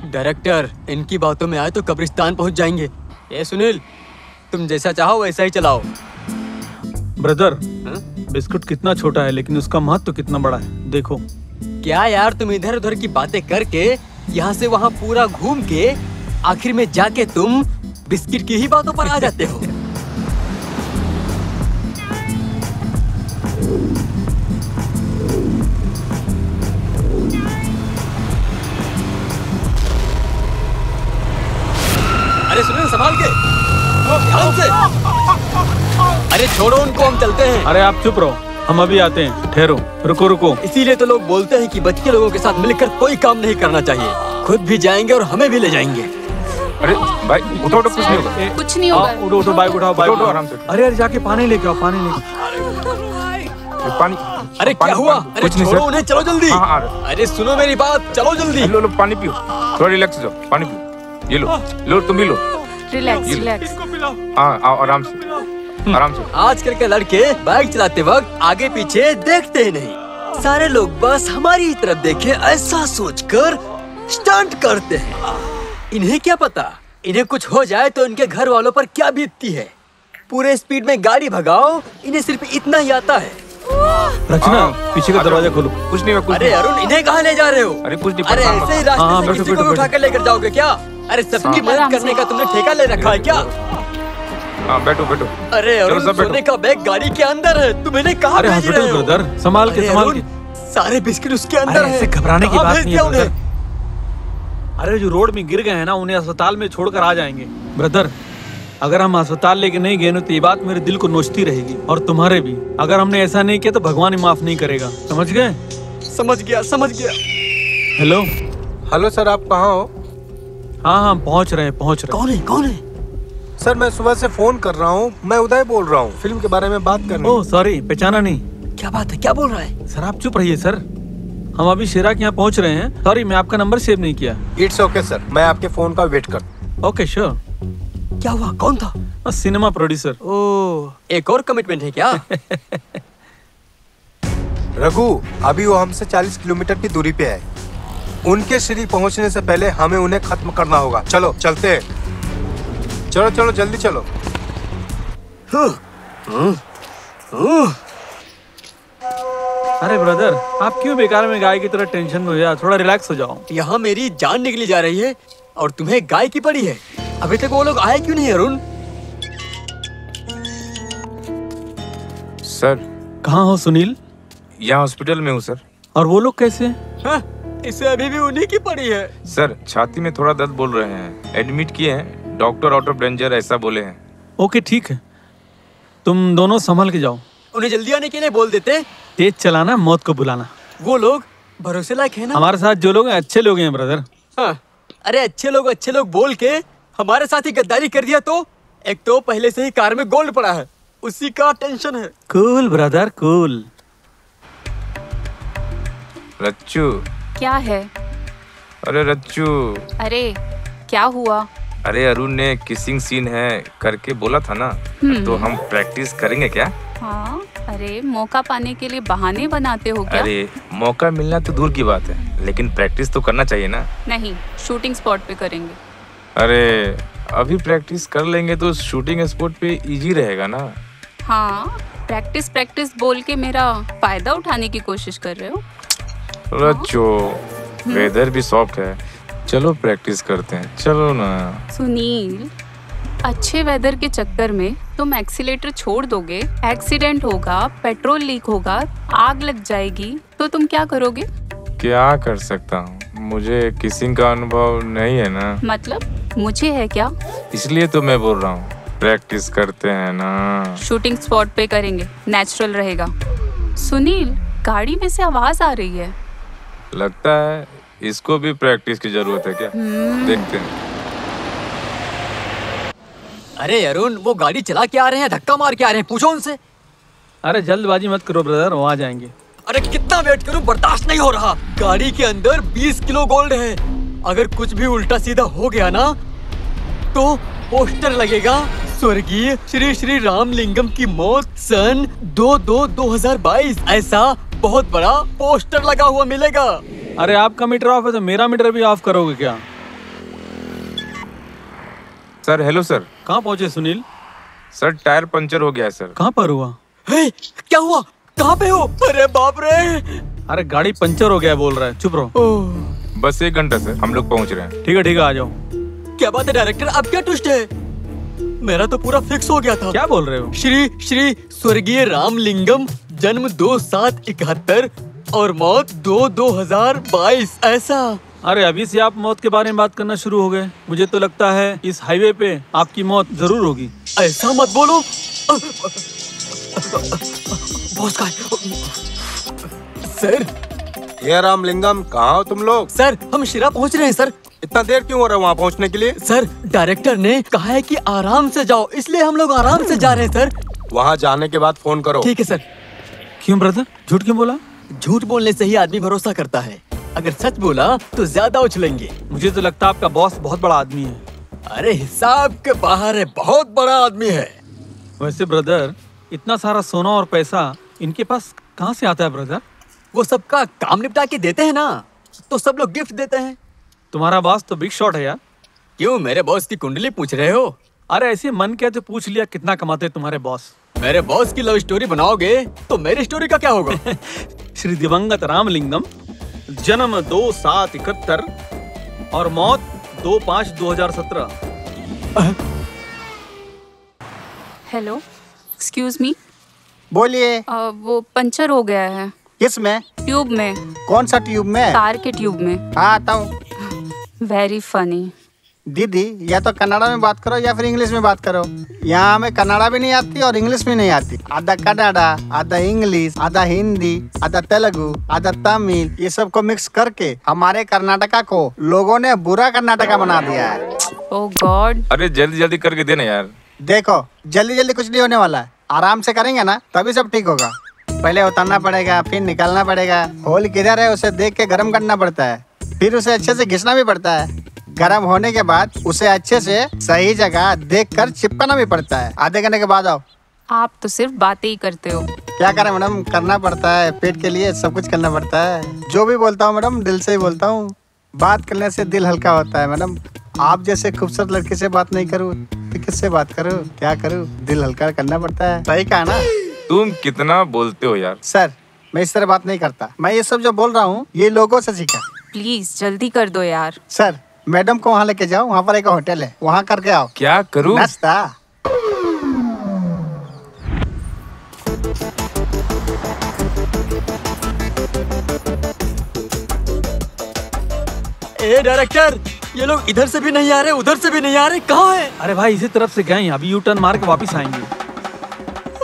Speaker 6: डायरेक्टर, इनकी बातों में आए तो कब्रिस्तान पहुंच जाएंगे। ये सुनील, तुम जैसा चाहो वैसा ही चलाओ।
Speaker 2: ब्रदर, बिस्कुट कितना छोटा है लेकिन उसका महत्व कितना बड़ा है, देखो।
Speaker 6: क्या यार, तुम इधर उधर की बातें करके यहाँ से वहाँ पूरा घूम के आखिर में जाके तुम बिस्किट की ही बातों पर आ जाते हो। अरे सुनिए, संभाल के, ध्यान से। अरे छोड़ो उनको, हम चलते हैं।
Speaker 2: अरे आप चुप रहो, हम अभी आते हैं, ठहरो, रुको रुको।
Speaker 6: इसीलिए तो लोग बोलते हैं कि बच्चे लोगों के साथ मिलकर कोई काम नहीं करना चाहिए। खुद भी जाएंगे और हमें भी ले जाएंगे।
Speaker 7: अरे भाई उठो उठो, कुछ नहीं होगा।
Speaker 8: कुछ नहीं होगा।
Speaker 2: उठो उठो, बाइक उठाओ, बाइक
Speaker 7: उठो आराम से।
Speaker 2: अरे अरे जाके पानी लेके आओ, पानी लेके।
Speaker 7: पानी।
Speaker 6: अरे क्या हुआ? अरे छोड़ो उन्हें, चलो जल्दी। अरे सुनो मेरी बात, चलो जल्दी।
Speaker 7: लो लो पानी पियो, थोड़ा रिलैक्स हो जाओ, पानी पियो। ये लो लो, तुम भी लो।
Speaker 8: Relax relax.
Speaker 7: हाँ आओ, आराम से आराम से।
Speaker 6: आजकल के लड़के बाइक चलाते वक्त आगे पीछे देखते ही नहीं। सारे लोग बस हमारी तरफ देखें ऐसा सोचकर स्टंट करते हैं। इन्हें क्या पता, इन्हें कुछ हो जाए तो इनके घर वालों पर क्या बीतती है। पूरे स्पीड में गाड़ी भगाओ, इन्हें सिर्फ इतना ही आता है।
Speaker 2: रचना, पीछे का दरवाजा खोलो।
Speaker 7: कुछ नहीं हुआ।
Speaker 6: अरे अरुण, इन्हें कहाँ ले जा रहे हो?
Speaker 7: अरे कुछ नहीं।
Speaker 6: अरे ऐसे ही रास्ते से किसी को भी उठाकर लेकर जाओगे क्या? अरे सबकी मदद करने का तुमने ठेका ले रखा है क्या?
Speaker 7: हाँ बैठो बैठो।
Speaker 6: अरे अरुण, सोने का बैग गाड़ी के अंदर है, तुम इन्हें कहाँ भेज रहे हो?
Speaker 2: ब्रदर, संभाल के संभाल के।
Speaker 6: सारे बिस्किट उसके अंदर है।
Speaker 2: ऐसे घबराने की बात नहीं है
Speaker 6: उन्हें।
Speaker 2: अरे जो रोड में गिर गए हैं ना, उन्हें अस्पताल में छोड़कर आ जाएंगे। ब्रदर, अगर हम अस्पताल लेके नहीं गए तो ये बात मेरे दिल को नोचती रहेगी, और तुम्हारे भी। अगर हमने ऐसा नहीं किया तो भगवान ही माफ नहीं करेगा, समझ गए?
Speaker 6: समझ गया समझ गया।
Speaker 2: हेलो
Speaker 3: हेलो सर, आप कहाँ हो?
Speaker 2: हाँ हाँ पहुँच रहे हैं, पहुँच रहे हैं।
Speaker 6: कौन है?
Speaker 3: सर मैं सुबह से फोन कर रहा हूँ, मैं उदय बोल रहा हूँ, फिल्म के बारे में बात करनी।
Speaker 2: ओह सॉरी, पहचाना नहीं।
Speaker 6: क्या बात है, क्या बोल रहा है?
Speaker 2: सर आप चुप रहिए सर, हम अभी शेरा के यहाँ पहुँच रहे हैं। सॉरी, मैं आपका नंबर सेव नहीं किया।
Speaker 3: इट्स ओके सर, मैं आपके फोन का वेट कर।
Speaker 2: Okay sure.
Speaker 6: क्या हुआ, कौन था?
Speaker 2: Cinema producer.
Speaker 6: ओह, एक और कमिटमेंट है क्या?
Speaker 3: रघु, अभी वो हमसे 40 किलोमीटर की दूरी पे है। उनके श्री पहुंचने से पहले हमें उन्हें खत्म करना होगा। चलो चलते हैं, चलो चलो जल्दी चलो।
Speaker 2: अरे ब्रदर, आप क्यों बेकार में गाय की तरह टेंशन में हो जाओ, थोड़ा रिलैक्स हो जाओ।
Speaker 6: यहाँ मेरी जान निकली जा रही है और तुम्हें गाय की पड़ी है। अभी तक वो लोग आए क्यों नहीं अरुण?
Speaker 7: सर
Speaker 2: कहाँ हो सुनील?
Speaker 7: यहाँ हॉस्पिटल में हूँ सर।
Speaker 2: और वो लोग कैसे?
Speaker 6: हाँ, इसे अभी भी उन्हीं की पड़ी है।
Speaker 7: सर छाती में थोड़ा दर्द बोल रहे हैं, एडमिट किए हैं, डॉक्टर आउट ऑफ डेंजर ऐसा बोले हैं।
Speaker 2: ओके ठीक है, तुम दोनों संभल के जाओ।
Speaker 6: उन्हें जल्दी आने के लिए बोल देते।
Speaker 2: तेज चलाना, मौत को बुलाना।
Speaker 6: वो लोग भरोसे लायक है ना?
Speaker 2: हमारे साथ जो लोग हैं अच्छे लोग हैं ब्रदर।
Speaker 6: हाँ, अरे अच्छे लोग बोल के हमारे साथ ही गद्दारी कर दिया तो? एक तो पहले से ही कार में गोल्ड पड़ा है, उसी का टेंशन है।
Speaker 2: Cool brother cool.
Speaker 7: रच्चू।
Speaker 8: क्या है?
Speaker 7: अरे रच्चू।
Speaker 8: अरे क्या हुआ?
Speaker 7: अरे अरुण ने किसिंग सीन है करके बोला था ना, तो हम प्रैक्टिस करेंगे क्या?
Speaker 8: हाँ, अरे मौका पाने के लिए बहाने बनाते हो क्या?
Speaker 7: अरे मौका मिलना तो दूर की बात है, लेकिन प्रैक्टिस तो करना चाहिए ना।
Speaker 8: नहीं, शूटिंग स्पॉट पे करेंगे।
Speaker 7: अरे अभी प्रैक्टिस कर लेंगे तो शूटिंग स्पॉट पे इजी रहेगा ना।
Speaker 8: हाँ, प्रैक्टिस प्रैक्टिस बोल के मेरा फायदा उठाने की कोशिश कर रहे हो।
Speaker 7: रच्चो, वेदर भी सॉफ्ट है, चलो प्रैक्टिस करते हैं, चलो ना।
Speaker 8: सुनील, अच्छे वेदर के चक्कर में तुम एक्सीलेटर छोड़ दोगे, एक्सीडेंट होगा, पेट्रोल लीक होगा, आग लग जाएगी, तो तुम क्या करोगे?
Speaker 7: क्या कर सकता हूँ, मुझे किसिंग का अनुभव नहीं है ना।
Speaker 8: मतलब मुझे है क्या?
Speaker 7: इसलिए तो मैं बोल रहा हूँ प्रैक्टिस करते हैं ना।
Speaker 8: शूटिंग स्पॉट पे करेंगे, नेचुरल रहेगा। सुनील, गाड़ी में से आवाज आ रही है।
Speaker 7: लगता है इसको भी प्रैक्टिस की जरूरत है क्या? देखते हैं।
Speaker 6: अरे अरुण, वो गाड़ी चला के आ रहे हैं, धक्का मार के आ रहे हैं, पूछो उनसे।
Speaker 2: अरे जल्दबाजी मत करो ब्रदर, वो आ जाएंगे।
Speaker 6: अरे कितना वेट करूं, बर्दाश्त नहीं हो रहा। गाड़ी के अंदर 20 किलो गोल्ड है। अगर कुछ भी उल्टा सीधा हो गया ना तो पोस्टर लगेगा, स्वर्गीय श्री श्री रामलिंगम की मौत सन 2/2/2022। ऐसा बहुत बड़ा पोस्टर लगा हुआ मिलेगा।
Speaker 2: अरे आपका मीटर ऑफ है तो मेरा मीटर भी ऑफ करोगे क्या?
Speaker 7: Sir hello sir.
Speaker 2: कहाँ पहुँचे सुनील?
Speaker 7: सर टायर पंचर हो गया है सर।
Speaker 2: कहाँ पर हुआ?
Speaker 6: क्या हुआ? कहाँ पे हो? अरे बाप रे!
Speaker 2: अरे गाड़ी पंचर हो गया है बोल रहा है, चुप रहो।
Speaker 7: बस 1 घंटा सर, हम लोग पहुँच रहे हैं।
Speaker 2: ठीक है आ जाओ।
Speaker 6: क्या बात है डायरेक्टर, अब क्या ट्विस्ट है? मेरा तो पूरा फिक्स हो गया था।
Speaker 2: क्या बोल रहे हो?
Speaker 6: श्री श्री स्वर्गीय रामलिंगम, जन्म 2/7/71 और मौत 2/2022। ऐसा?
Speaker 2: अरे अभी से आप मौत के बारे में बात करना शुरू हो गए। मुझे तो लगता है इस हाईवे पे आपकी मौत जरूर होगी।
Speaker 6: ऐसा मत बोलो। बॉस का सर।
Speaker 3: ये रामलिंगम, कहाँ हो तुम लोग?
Speaker 6: सर हम शिरा पहुँच रहे हैं सर।
Speaker 3: इतना देर क्यों हो रहा है वहाँ पहुँचने के लिए?
Speaker 6: सर डायरेक्टर ने कहा है कि आराम से जाओ, इसलिए हम लोग आराम से जा रहे हैं सर।
Speaker 3: वहाँ जाने के बाद फोन करो।
Speaker 6: ठीक है सर।
Speaker 2: क्यों ब्रदर, झूठ क्यों बोला?
Speaker 6: झूठ बोलने से ही आदमी भरोसा करता है, अगर सच बोला तो ज्यादा उछलेंगे।
Speaker 2: मुझे तो लगता है आपका बॉस बहुत बड़ा आदमी है।
Speaker 6: अरे हिसाब के बाहर है, बहुत बड़ा आदमी है।
Speaker 2: वैसे ब्रदर, इतना सारा सोना और पैसा इनके पास कहाँ से आता है ब्रदर?
Speaker 6: वो सबका काम निपटा के देते हैं ना, तो सब लोग गिफ्ट देते हैं।
Speaker 2: तुम्हारा बॉस तो बिग शॉट है यार।
Speaker 6: क्यों, मेरे बॉस की कुंडली पूछ रहे हो?
Speaker 2: अरे ऐसे मन किया तो पूछ लिया कितना कमाते हैं तुम्हारे बॉस।
Speaker 6: मेरे बॉस की लव स्टोरी बनाओगे तो मेरी स्टोरी का क्या होगा?
Speaker 2: श्री दिवंगत रामलिंगम, जन्म 2/7/71 और मौत 2/5/2017।
Speaker 8: Hello, excuse me.
Speaker 12: बोलिए।
Speaker 8: वो पंचर हो गया है।
Speaker 12: किस में?
Speaker 8: ट्यूब में।
Speaker 12: कौन सा ट्यूब में?
Speaker 8: कार के ट्यूब में।
Speaker 12: हाँ आता हूँ।
Speaker 8: Very funny.
Speaker 12: दीदी या तो कन्नड़ा में बात करो या फिर इंग्लिश में बात करो। यहाँ हमें कन्नड़ा भी नहीं आती और इंग्लिश भी नहीं आती। आधा कन्नड़ा, आधा इंग्लिश, आधा हिंदी, आधा तेलुगु, आधा तमिल, ये सब को मिक्स करके हमारे कर्नाटका को लोगों ने बुरा कर्नाटका बना दिया है।
Speaker 8: ओह गॉड।
Speaker 7: अरे जल्दी जल्दी करके देना यार।
Speaker 12: देखो जल्दी जल्दी कुछ नहीं होने वाला है, आराम से करेंगे ना तभी सब ठीक होगा। पहले उतारना पड़ेगा, फिर निकालना पड़ेगा। होल किधर है उसे देख के गर्म करना पड़ता है, फिर उसे अच्छे से घिसना भी पड़ता है। गर्म होने के बाद उसे अच्छे से सही जगह देखकर चिपकाना भी पड़ता है। आधे घंटे के बाद आओ।
Speaker 8: आप तो सिर्फ बातें ही करते हो।
Speaker 12: क्या करें मैडम, करना पड़ता है, पेट के लिए सब कुछ करना पड़ता है। जो भी बोलता हूँ मैडम दिल से ही बोलता हूँ। बात करने से दिल हल्का होता है मैडम। आप जैसे खूबसूरत लड़की से बात नहीं करूँ तो किससे बात करूँ, क्या करूँ, दिल हल्का करना पड़ता है। सही कहा ना?
Speaker 7: तुम कितना बोलते हो यार।
Speaker 12: सर मैं इस तरह बात नहीं करता, मैं ये सब जो बोल रहा हूँ ये लोगों से सीखा।
Speaker 8: प्लीज जल्दी कर दो यार।
Speaker 12: सर मैडम को वहाँ लेके जाओ, वहाँ पर एक होटल है, वहाँ करके आओ।
Speaker 7: क्या करूँ?
Speaker 12: नाश्ता।
Speaker 6: ए डायरेक्टर, ये लोग इधर से भी नहीं आ रहे, उधर से भी नहीं आ रहे, कहाँ है?
Speaker 2: अरे भाई इसी तरफ से गए, अभी यू टर्न मार के वापिस आएंगे।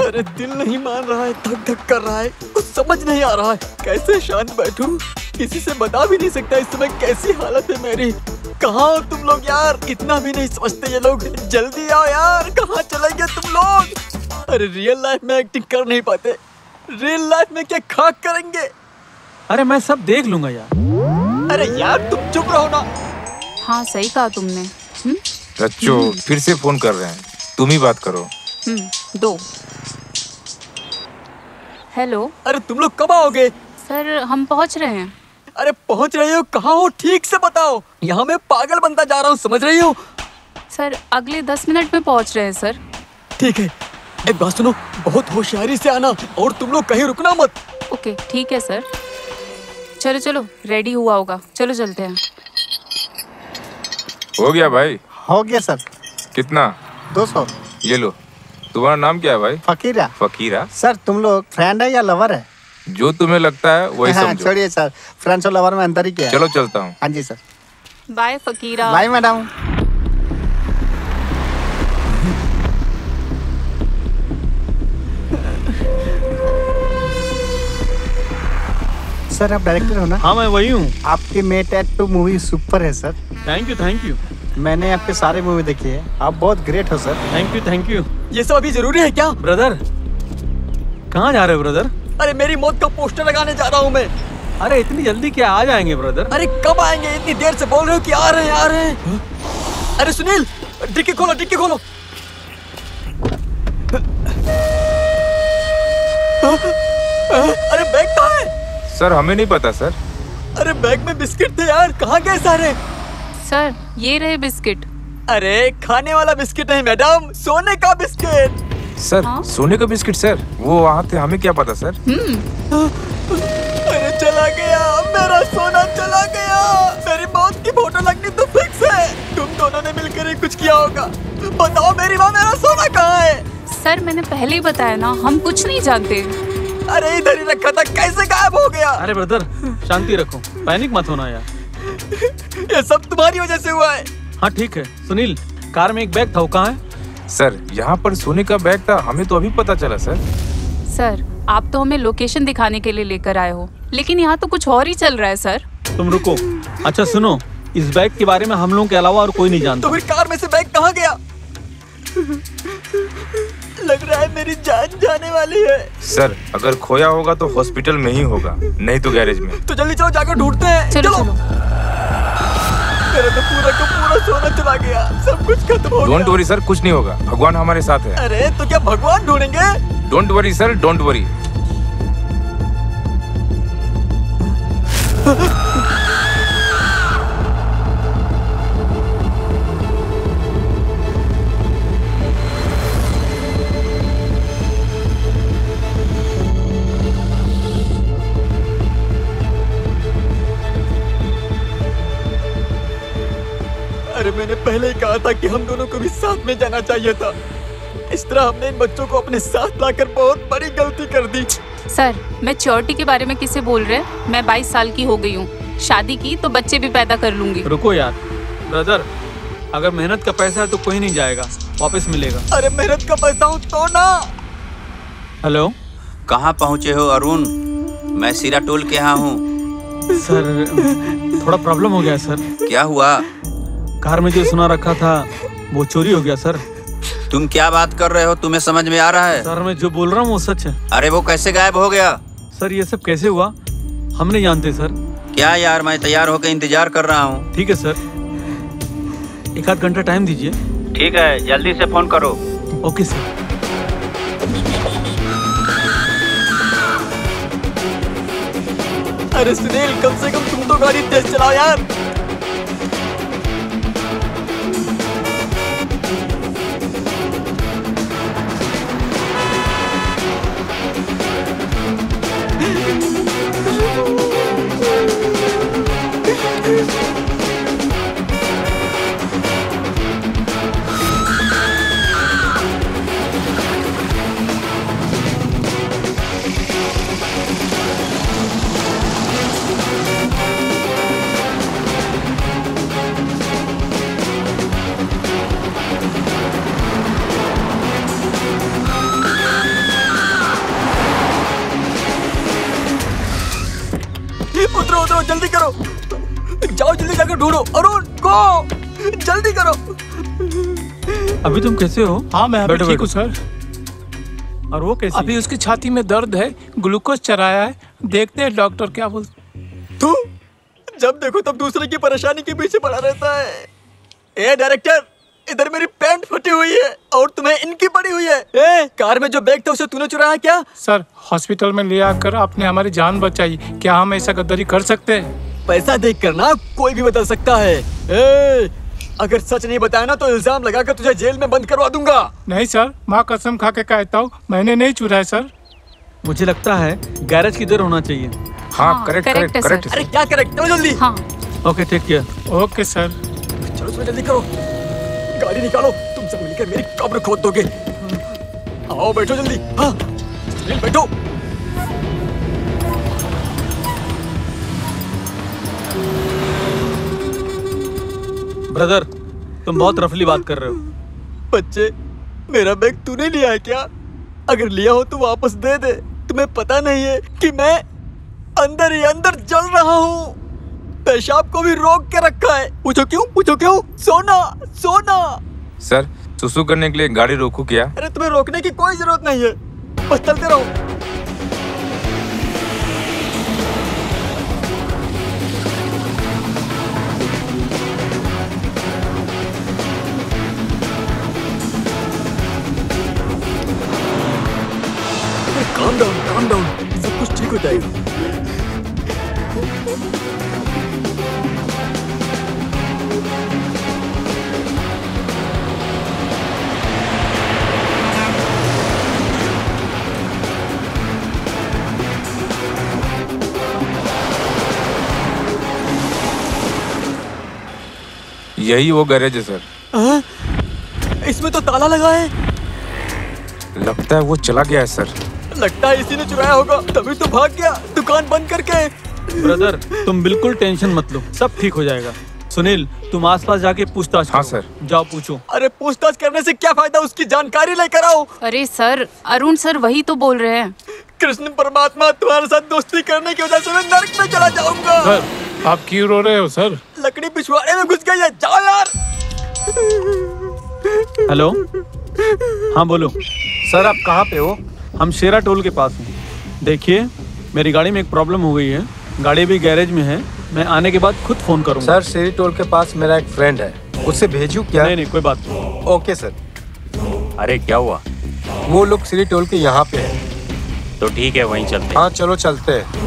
Speaker 6: अरे दिल नहीं मान रहा है, धक धक कर रहा है, कुछ समझ नहीं आ रहा है। कैसे शांत बैठूं? किसी से बता भी नहीं सकता इस समय कैसी हालत है मेरी। कहाँ हो तुम लोग यार? इतना भी नहीं समझते ये लोग। जल्दी आओ यार, कहाँ चले गए तुम लोग? अरे रियल लाइफ में एक्टिंग कर नहीं पाते, रियल लाइफ में क्या खाक करेंगे?
Speaker 2: अरे मैं सब देख लूंगा यार।
Speaker 6: अरे यार तुम चुप रहो ना।
Speaker 8: हाँ सही कहा तुमने।
Speaker 7: रच्चो फिर से फोन कर रहे हैं, तुम ही बात करो।
Speaker 8: दो। हेलो।
Speaker 6: अरे तुम लोग कब आओगे?
Speaker 8: सर हम पहुंच रहे हैं।
Speaker 6: अरे पहुंच रहे हो? कहाँ हो ठीक से बताओ, यहाँ मैं पागल बनता जा रहा हूँ, समझ रही हो?
Speaker 8: सर अगले 10 मिनट में पहुंच रहे हैं सर।
Speaker 6: ठीक है, एक बात सुनो, बहुत होशियारी से आना और तुम लोग कहीं रुकना मत।
Speaker 8: ओके ठीक है सर। चलो चलो, रेडी हुआ होगा, चलो चलते हैं।
Speaker 7: हो गया भाई?
Speaker 12: हो गया सर।
Speaker 7: कितना?
Speaker 12: 200।
Speaker 7: ये लो। तुम्हारा नाम क्या है भाई?
Speaker 12: फकीरा।
Speaker 7: फकीरा?
Speaker 12: सर तुम लोग फ्रेंड है या लवर है?
Speaker 7: जो तुम्हें लगता है वही समझो।
Speaker 12: छोड़िए सर, फ्रेंड्स और लवर में अंतर ही क्या है?
Speaker 7: चलो चलता हूँ।
Speaker 12: हाँ जी sir.
Speaker 8: Bye Fakira.
Speaker 12: Bye madam. Sir आप डायरेक्टर हो ना?
Speaker 2: हाँ मैं वही हूँ।
Speaker 12: आपकी मेट एट 2 मूवी सुपर है sir.
Speaker 2: Thank you thank you.
Speaker 12: मैंने आपके सारे मूवी देखी है, आप बहुत ग्रेट हो sir.
Speaker 2: Thank you thank you.
Speaker 6: ये सब अभी जरूरी है क्या?
Speaker 2: ब्रदर कहाँ जा रहे हो ब्रदर?
Speaker 6: अरे मेरी मौत का पोस्टर लगाने जा रहा हूँ मैं।
Speaker 2: अरे इतनी जल्दी क्या आ जाएंगे ब्रदर?
Speaker 6: अरे कब आएंगे? इतनी देर से बोल रहे हो कि आ रहे हैं आ रहे हैं। अरे सुनील, डिक्की खोलो डिक्की खोलो। अरे बैग कहाँ है?
Speaker 7: सर हमें नहीं पता सर।
Speaker 6: अरे बैग में बिस्किट थे यार, कहाँ गए सारे?
Speaker 8: सर ये रहे बिस्किट।
Speaker 6: अरे खाने वाला बिस्किट नहीं मैडम, सोने का बिस्किट।
Speaker 7: सर सोने का बिस्किट सर, वो वहाँ थे, हमें क्या पता सर।
Speaker 6: अरे चला गया मेरा सोना, चला गया। मेरी मौत की फोटो लगनी तो फिक्स है। तुम दोनों ने मिलकर ही कुछ किया होगा। बताओ मेरी माँ, मेरा सोना कहाँ है?
Speaker 8: सर मैंने पहले ही बताया ना, हम कुछ नहीं जानते।
Speaker 6: अरे इधर ही रखा था, कैसे गायब हो गया?
Speaker 2: अरे ब्रदर शांति रखो, पैनिक मत होना यार।
Speaker 6: ये सब तुम्हारी वजह से हुआ है।
Speaker 2: हाँ ठीक है। सुनील कार में एक बैग था, वो कहाँ है?
Speaker 7: सर यहाँ पर सोने का बैग था, हमें तो अभी पता चला सर।
Speaker 8: सर आप तो हमें लोकेशन दिखाने के लिए लेकर आए हो, लेकिन यहाँ तो कुछ और ही चल रहा है सर।
Speaker 2: तुम रुको। अच्छा सुनो, इस बैग के बारे में हम लोगों के अलावा और कोई नहीं जानता।
Speaker 6: तो फिर कार में से बैग कहाँ गया? लग रहा है मेरी जान जाने वाली है।
Speaker 7: सर अगर खोया होगा तो हॉस्पिटल में ही होगा, नहीं तो गैरेज में।
Speaker 6: तो जल्दी चलो, जाकर ढूंढते हैं।
Speaker 8: चलो चलो।
Speaker 6: मेरा तो पूरा का पूरा सोना चला गया, सब कुछ खत्म हो गया।
Speaker 7: डोंट वरी सर, कुछ नहीं होगा, भगवान हमारे साथ है।
Speaker 6: अरे तो क्या भगवान ढूंढेंगे?
Speaker 7: Don't worry sir, don't worry.
Speaker 6: अरे मैंने पहले ही कहा था कि हम दोनों को भी साथ में जाना चाहिए था। इस तरह हमने इन बच्चों को अपने साथ लाकर बहुत बड़ी गलती कर दी।
Speaker 8: सर मैच्योरिटी के बारे में किसे बोल रहे हैं? मैं 22 साल की हो गई हूँ, शादी की तो बच्चे भी पैदा कर लूंगी।
Speaker 2: रुको यार ब्रदर, अगर मेहनत का पैसा है तो कोई नहीं जाएगा, वापस मिलेगा।
Speaker 6: अरे मेहनत का पैसा हूँ तो ना।
Speaker 2: हेलो,
Speaker 9: कहाँ पहुँचे हो अरुण? मैं सीरा टोल के यहाँ हूँ।
Speaker 2: सर थोड़ा प्रॉब्लम हो गया सर।
Speaker 9: क्या हुआ?
Speaker 2: कार में जो सुना रखा था वो चोरी हो गया सर।
Speaker 9: तुम क्या बात कर रहे हो? तुम्हें समझ में आ रहा है?
Speaker 2: सर मैं जो बोल रहा हूँ वो सच है।
Speaker 9: अरे वो कैसे गायब हो गया?
Speaker 2: सर ये सब कैसे हुआ हम नहीं जानते सर।
Speaker 9: क्या यार, मैं तैयार होकर इंतजार कर रहा हूँ।
Speaker 2: ठीक है सर, 1 आध घंटा टाइम दीजिए।
Speaker 9: ठीक है, जल्दी से फोन करो।
Speaker 2: Okay sir.
Speaker 6: अरे सुनील, कम से कम तुम तो गाड़ी तेज चलाओ यार। उतरो उतरो, जल्दी करो, जाओ जल्दी जाकर ढूंढो। अरुण गो, जल्दी करो।
Speaker 2: अभी तुम कैसे हो?
Speaker 10: हाँ मैं अभी ठीक हूँ सर।
Speaker 2: और वो कैसी?
Speaker 10: अभी उसकी छाती में दर्द है, ग्लूकोज चढ़ाया है, देखते हैं डॉक्टर क्या बोलते।
Speaker 6: तू जब देखो तब दूसरे की परेशानी के पीछे पड़ा रहता है। ए डायरेक्टर, इधर मेरी पैंट फटी हुई है और तुम्हें इनकी पड़ी हुई है। ए, कार में जो बैग था उसे तूने चुराया क्या?
Speaker 10: सर हॉस्पिटल में ले आकर आपने हमारी जान बचाई, क्या हम ऐसा गद्दारी कर सकते हैं?
Speaker 6: पैसा देख कर ना कोई भी बदल सकता है। ए, अगर सच नहीं बताया ना तो इल्जाम लगाकर तुझे जेल में बंद करवा दूंगा।
Speaker 10: नहीं सर, माँ कसम खा के कहता हूँ मैंने नहीं चुराया सर।
Speaker 2: मुझे लगता है गैरेज किधर होना चाहिए।
Speaker 7: हाँ करेक्ट।
Speaker 6: अरे क्या करेक्ट, चलो जल्दी।
Speaker 8: हाँ
Speaker 2: okay take care.
Speaker 10: Okay sir.
Speaker 6: चलो जल्दी करो, गाड़ी निकालो, तुम सब मिलकर मेरी कब्र खोद दोगे। आओ बैठो जल्दी। हाँ सुनील बैठो।
Speaker 2: ब्रदर तुम बहुत रफली बात कर रहे हो।
Speaker 6: बच्चे, मेरा बैग तूने लिया है क्या? अगर लिया हो तो वापस दे दे। तुम्हें पता नहीं है कि मैं अंदर ही अंदर जल रहा हूँ। पेशाब को भी रोक के रखा है। पूछो क्यों? सोना।
Speaker 7: सर सुसु करने के लिए गाड़ी रोकू क्या?
Speaker 6: अरे तुम्हें रोकने की कोई जरूरत नहीं है, बस चलते रहो। calm down, सब कुछ ठीक हो जाएगा।
Speaker 7: यही वो गैरेज है सर।
Speaker 6: इसमें तो ताला लगा है।
Speaker 7: लगता है वो चला गया है सर।
Speaker 6: लगता है इसी ने चुराया होगा, तभी तो भाग गया दुकान बंद करके।
Speaker 2: ब्रदर तुम बिल्कुल टेंशन मत लो, सब ठीक हो जाएगा। सुनील तुम आसपास जाके पूछताछ करो।
Speaker 7: हाँ सर।
Speaker 2: जाओ पूछो।
Speaker 6: अरे पूछताछ करने से क्या फायदा, उसकी जानकारी लेकर आओ।
Speaker 8: अरे सर, अरुण सर वही तो बोल रहे हैं।
Speaker 6: कृष्ण परमात्मा, तुम्हारे साथ दोस्ती करने की वजह से मैं नरक में चला जाऊंगा।
Speaker 10: सर आप क्यों रो रहे हो सर?
Speaker 6: लकड़ी पिछवाड़े में घुस गई है, जाओ यार।
Speaker 2: हेलो, हाँ बोलो।
Speaker 3: सर आप कहाँ पे हो?
Speaker 2: हम शेरा टोल के पास हैं। देखिए मेरी गाड़ी में एक प्रॉब्लम हो गई है, गाड़ी भी गैरेज में है, मैं आने के बाद खुद फोन करूंगा।
Speaker 3: सर शेरी टोल के पास मेरा एक फ्रेंड है, उससे भेजूं क्या?
Speaker 2: नहीं कोई बात नहीं।
Speaker 3: Okay sir.
Speaker 11: अरे क्या हुआ?
Speaker 3: वो लोग शेरी टोल के यहाँ पे है।
Speaker 11: तो ठीक है वहीं चलते।
Speaker 3: हाँ चलो चलते हैं।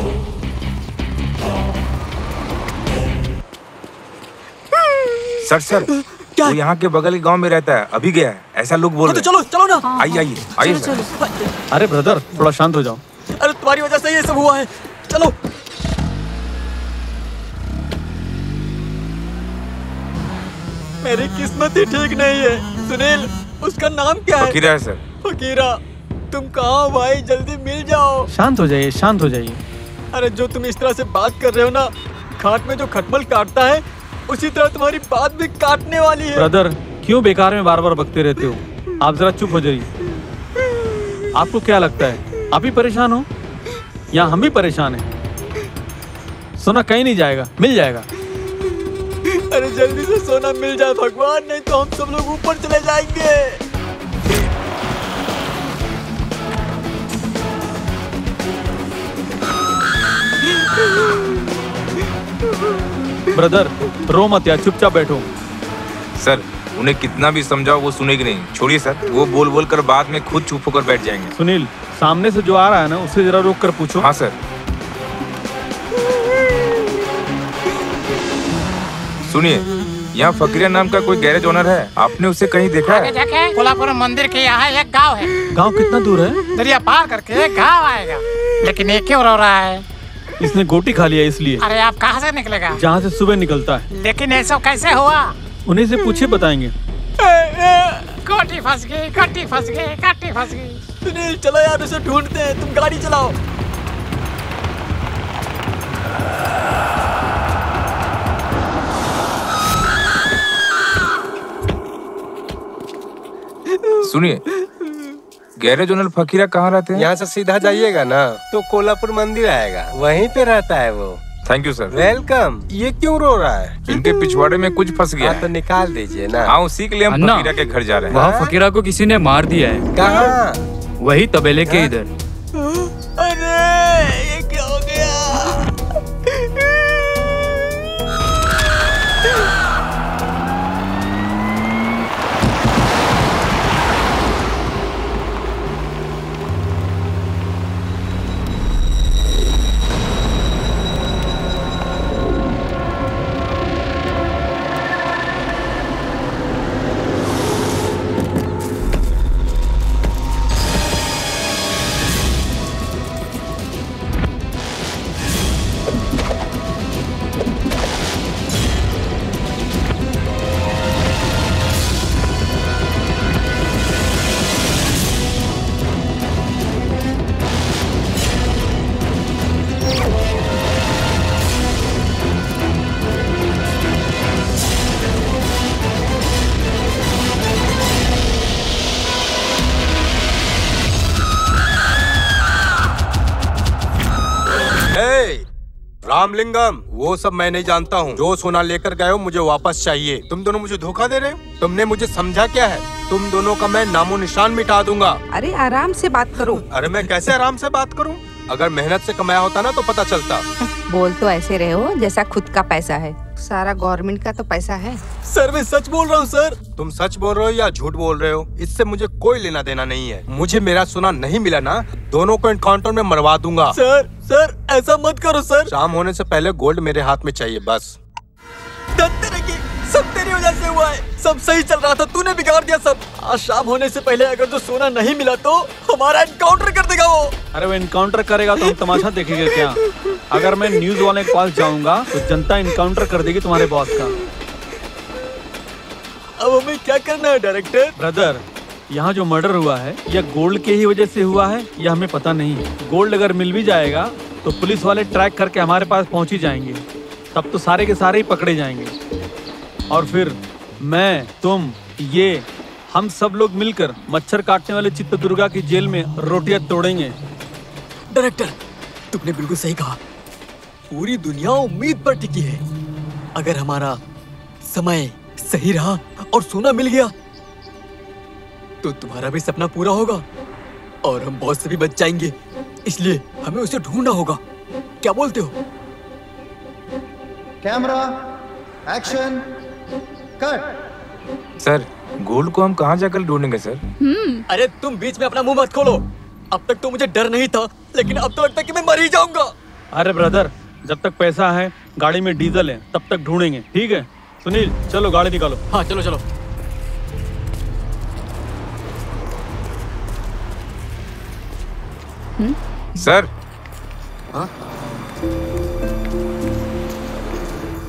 Speaker 7: सर वो यहाँ के बगल के गांव में रहता है, अभी गया है, ऐसा लोग बोल रहे हैं।
Speaker 6: तो चलो ना।
Speaker 7: आइए सर।
Speaker 2: अरे ब्रदर थोड़ा शांत हो जाओ।
Speaker 6: अरे तुम्हारी वजह से ये सब हुआ है, चलो। मेरी किस्मत ही ठीक नहीं है। सुनील, उसका नाम क्या है?
Speaker 7: फकीरा है सर।
Speaker 6: फकीरा, तुम कहाँ हो भाई? जल्दी मिल जाओ।
Speaker 2: शांत हो जाइए।
Speaker 6: अरे जो तुम इस तरह से बात कर रहे हो ना, खाट में जो खटमल काटता है उसी तरह तुम्हारी बात भी काटने वाली है।
Speaker 2: ब्रदर क्यों बेकार में बार बार बकते रहते हो? आप जरा चुप हो जाइए। आपको क्या लगता है आप ही परेशान हो या हम भी परेशान हैं? सोना कहीं नहीं जाएगा, मिल जाएगा।
Speaker 6: अरे जल्दी से सोना मिल जाए भगवान, नहीं तो हम सब लोग ऊपर चले जाएंगे।
Speaker 2: ब्रदर रो मत यार, चुपचाप बैठो।
Speaker 7: सर उन्हें कितना भी समझाओ वो सुनेगी नहीं। छोड़िए सर, वो बोल कर बाद में खुद चुप होकर बैठ जाएंगे।
Speaker 2: सुनील सामने से जो आ रहा है ना उसे जरा रोक कर पूछो।
Speaker 7: हाँ सर। सुनिए, यहाँ फकीरा नाम का कोई गैरेज ओनर है, आपने उसे कहीं देखा है?
Speaker 10: देखे कोल्हापुरम मंदिर के यहाँ एक गांव है।
Speaker 2: गांव कितना दूर है?
Speaker 10: दरिया पार करके गांव आएगा। लेकिन ये क्यों रो रहा है?
Speaker 2: इसने गोटी खा लिया इसलिए।
Speaker 10: अरे आप कहाँ से निकलेगा?
Speaker 2: जहाँ से सुबह निकलता है।
Speaker 10: लेकिन ऐसा कैसे हुआ?
Speaker 2: उन्हीं से पूछे बताएंगे।
Speaker 10: गोटी फंस गई।
Speaker 6: सुनील चलो यार, उसे ढूंढते हैं, तुम गाड़ी चलाओ।
Speaker 7: सुनिए, गैरेज ओनर फकीरा कहाँ रहते हैं?
Speaker 3: यहाँ से सीधा जाइएगा ना तो कोल्हापुर मंदिर आएगा, वहीं पे रहता है वो।
Speaker 7: Thank you sir.
Speaker 3: वेलकम। ये क्यों रो रहा है?
Speaker 7: इनके पिछवाड़े में कुछ फंस गया है।
Speaker 3: तो निकाल दीजिए ना।
Speaker 7: हाँ उसी के लिए हम फकीरा के घर जा रहे हैं।
Speaker 13: वहाँ फकीरा को किसी ने मार दिया है।
Speaker 3: कहाँ?
Speaker 13: वही तबेले के इधर।
Speaker 6: अरे ये क्या हो गया?
Speaker 3: रामलिंगम, वो सब मैं नहीं जानता हूँ। जो सोना लेकर गए हो मुझे वापस चाहिए। तुम दोनों मुझे धोखा दे रहे हो। तुमने मुझे समझा क्या है? तुम दोनों का मैं नामो निशान मिटा दूंगा।
Speaker 5: अरे आराम से बात करो।
Speaker 3: अरे मैं कैसे आराम से बात करूँ? अगर मेहनत से कमाया होता ना तो पता चलता।
Speaker 5: बोल तो ऐसे रहे हो जैसा खुद का पैसा है। सारा गवर्नमेंट का तो पैसा है।
Speaker 6: सर मैं सच बोल रहा हूँ सर।
Speaker 3: तुम सच बोल रहे हो या झूठ बोल रहे हो, इससे मुझे कोई लेना देना नहीं है। मुझे मेरा सोना नहीं मिला ना, दोनों को एनकाउंटर में मरवा दूंगा।
Speaker 6: सर ऐसा मत करो सर।
Speaker 3: शाम होने से पहले गोल्ड मेरे हाथ में चाहिए बस।
Speaker 6: सब तेरी वजह से हुआ है। सब सही चल रहा था, तूने बिगाड़ दिया सब। आज शाम होने से पहले अगर तो सोना नहीं मिला तो हमारा एनकाउंटर कर देगा वो।
Speaker 2: अरे वो एनकाउंटर करेगा तो हम तमाशा देखेंगे क्या? अगर मैं न्यूज वाले के पास जाऊंगा तो जनता एनकाउंटर कर देगी तुम्हारे बॉस का।
Speaker 6: अब हमें क्या करना है डायरेक्टर?
Speaker 2: ब्रदर, यहाँ जो मर्डर हुआ है यह गोल्ड के ही वजह से हुआ है, यह हमें पता नहीं है। गोल्ड अगर मिल भी जाएगा तो पुलिस वाले ट्रैक करके हमारे पास पहुंच ही जाएंगे। तब तो सारे के सारे ही पकड़े जाएंगे और फिर मैं, तुम, ये हम सब लोग मिलकर मच्छर काटने वाले चित्रदुर्गा की जेल में रोटियां तोड़ेंगे।
Speaker 6: डायरेक्टर, तुमने बिल्कुल सही कहा। पूरी दुनिया उम्मीद पर टिकी है। अगर हमारा समय सही रहा और सोना मिल गया तो तुम्हारा भी सपना पूरा होगा और हम बॉस से भी बच जाएंगे। इसलिए हमें उसे ढूंढना होगा। क्या बोलते हो?
Speaker 14: Camera action cut.
Speaker 7: Sir, gold को हम कहाँ जाकर ढूंढेंगे सर?
Speaker 6: अरे तुम बीच में अपना मुंह मत खोलो। अब तक तो मुझे डर नहीं था, लेकिन अब तो लगता है कि मैं मर ही जाऊंगा।
Speaker 2: अरे ब्रदर, जब तक पैसा है, गाड़ी में डीजल है, तब तक ढूंढेंगे। ठीक है सुनील, चलो गाड़ी निकालो।
Speaker 6: हाँ चलो चलो।
Speaker 7: सर।
Speaker 6: हाँ?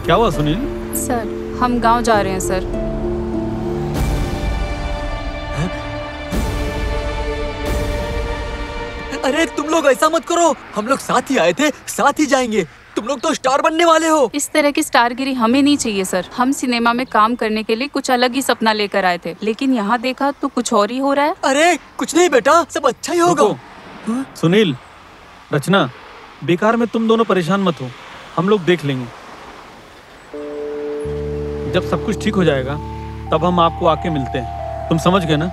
Speaker 2: क्या हुआ सुनील?
Speaker 8: सर हम गांव जा रहे हैं सर।
Speaker 6: अरे तुम लोग ऐसा मत करो, हम लोग साथ ही आए थे, साथ ही जाएंगे। तुम लोग तो स्टार बनने वाले हो।
Speaker 8: इस तरह की स्टारगिरी हमें नहीं चाहिए सर। हम सिनेमा में काम करने के लिए कुछ अलग ही सपना लेकर आए थे, लेकिन यहाँ देखा तो कुछ और ही हो रहा है।
Speaker 6: अरे कुछ नहीं बेटा, सब अच्छा ही होगा।
Speaker 2: सुनील, रचना, बेकार में तुम दोनों परेशान मत हो, हम लोग देख लेंगे। जब सब कुछ ठीक हो जाएगा तब हम आपको आके मिलते हैं। तुम समझ गए ना?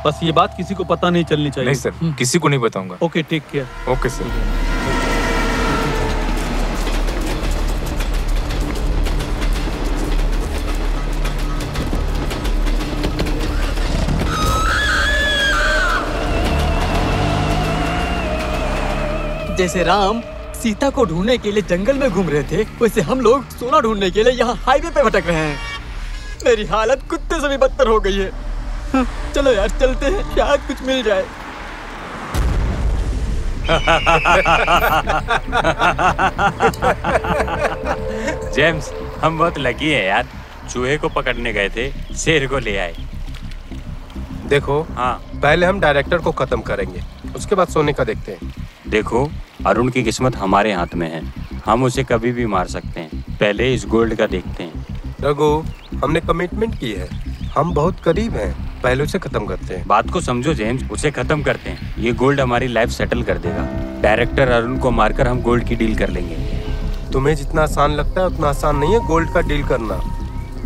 Speaker 2: बस ये बात किसी को पता नहीं चलनी चाहिए।
Speaker 7: नहीं सर, किसी को नहीं बताऊंगा।
Speaker 2: Okay, take care.
Speaker 7: Okay sir.
Speaker 6: जैसे राम सीता को ढूंढने के लिए जंगल में घूम रहे थे, वैसे हम लोग सोना ढूंढने के लिए यहाँ हाईवे पे भटक रहे हैं। मेरी हालत कुत्ते से भी बदतर हो गई है। चलो यार चलते हैं, शायद कुछ मिल जाए।
Speaker 11: जेम्स, हम बहुत लकी है यार। चूहे को पकड़ने गए थे, शेर को ले आए।
Speaker 3: देखो,
Speaker 11: हाँ,
Speaker 3: पहले हम डायरेक्टर को खत्म करेंगे, उसके बाद सोने का देखते हैं।
Speaker 11: देखो, अरुण की किस्मत हमारे हाथ में है। हम उसे कभी भी मार सकते हैं। पहले इस गोल्ड का देखते हैं।
Speaker 3: रघु, हमने कमिटमेंट की है, हम बहुत करीब हैं। पहले उसे खत्म करते हैं।
Speaker 11: बात को समझो जेम्स, उसे खत्म करते हैं। ये गोल्ड हमारी लाइफ सेटल कर देगा। डायरेक्टर अरुण को मारकर हम गोल्ड की डील कर लेंगे।
Speaker 3: तुम्हें जितना आसान लगता है उतना आसान नहीं है गोल्ड का डील करना।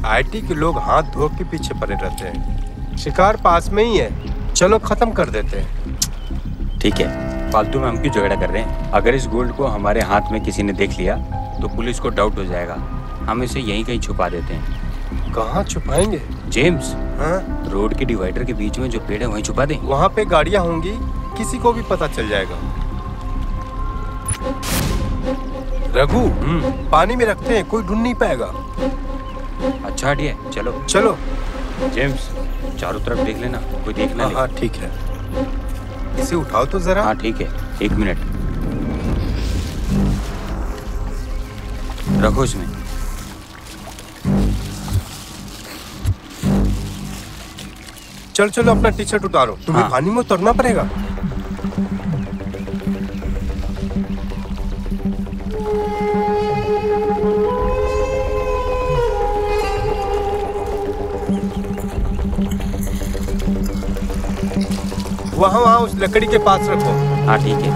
Speaker 3: आईटी के लोग हाथ धो के पीछे पड़े रहते हैं। शिकार पास में ही है, चलो खत्म कर देते हैं।
Speaker 11: ठीक है, फालतू में हम क्यों झगड़ा कर रहे हैं? अगर इस गोल्ड को हमारे हाथ में किसी ने देख लिया तो पुलिस को डाउट हो जाएगा। हम इसे यहीं कहीं छुपा देते हैं।
Speaker 3: कहाँ छुपाएंगे
Speaker 11: जेम्स?
Speaker 3: हाँ?
Speaker 11: रोड के डिवाइडर के बीच में जो पेड़ है वहीं छुपा दें।
Speaker 3: वहाँ पे गाड़ियाँ होंगी, किसी को भी पता चल जाएगा। रघु, पानी में रखते हैं, कोई ढूंढ नहीं पाएगा।
Speaker 11: अच्छा हटिए, चलो
Speaker 3: चलो।
Speaker 11: जेम्स, चारों तरफ देख लेना, कोई देखना नहीं।
Speaker 3: हाँ ठीक है, इसे उठाओ तो जरा।
Speaker 11: हाँ ठीक है, 1 मिनट रखो इसमें।
Speaker 3: चल चलो, अपना टी शर्ट उतारो, तुम्हें पानी में उतरना पड़ेगा। वहाँ उस लकड़ी के पास रखो।
Speaker 11: हाँ ठीक है।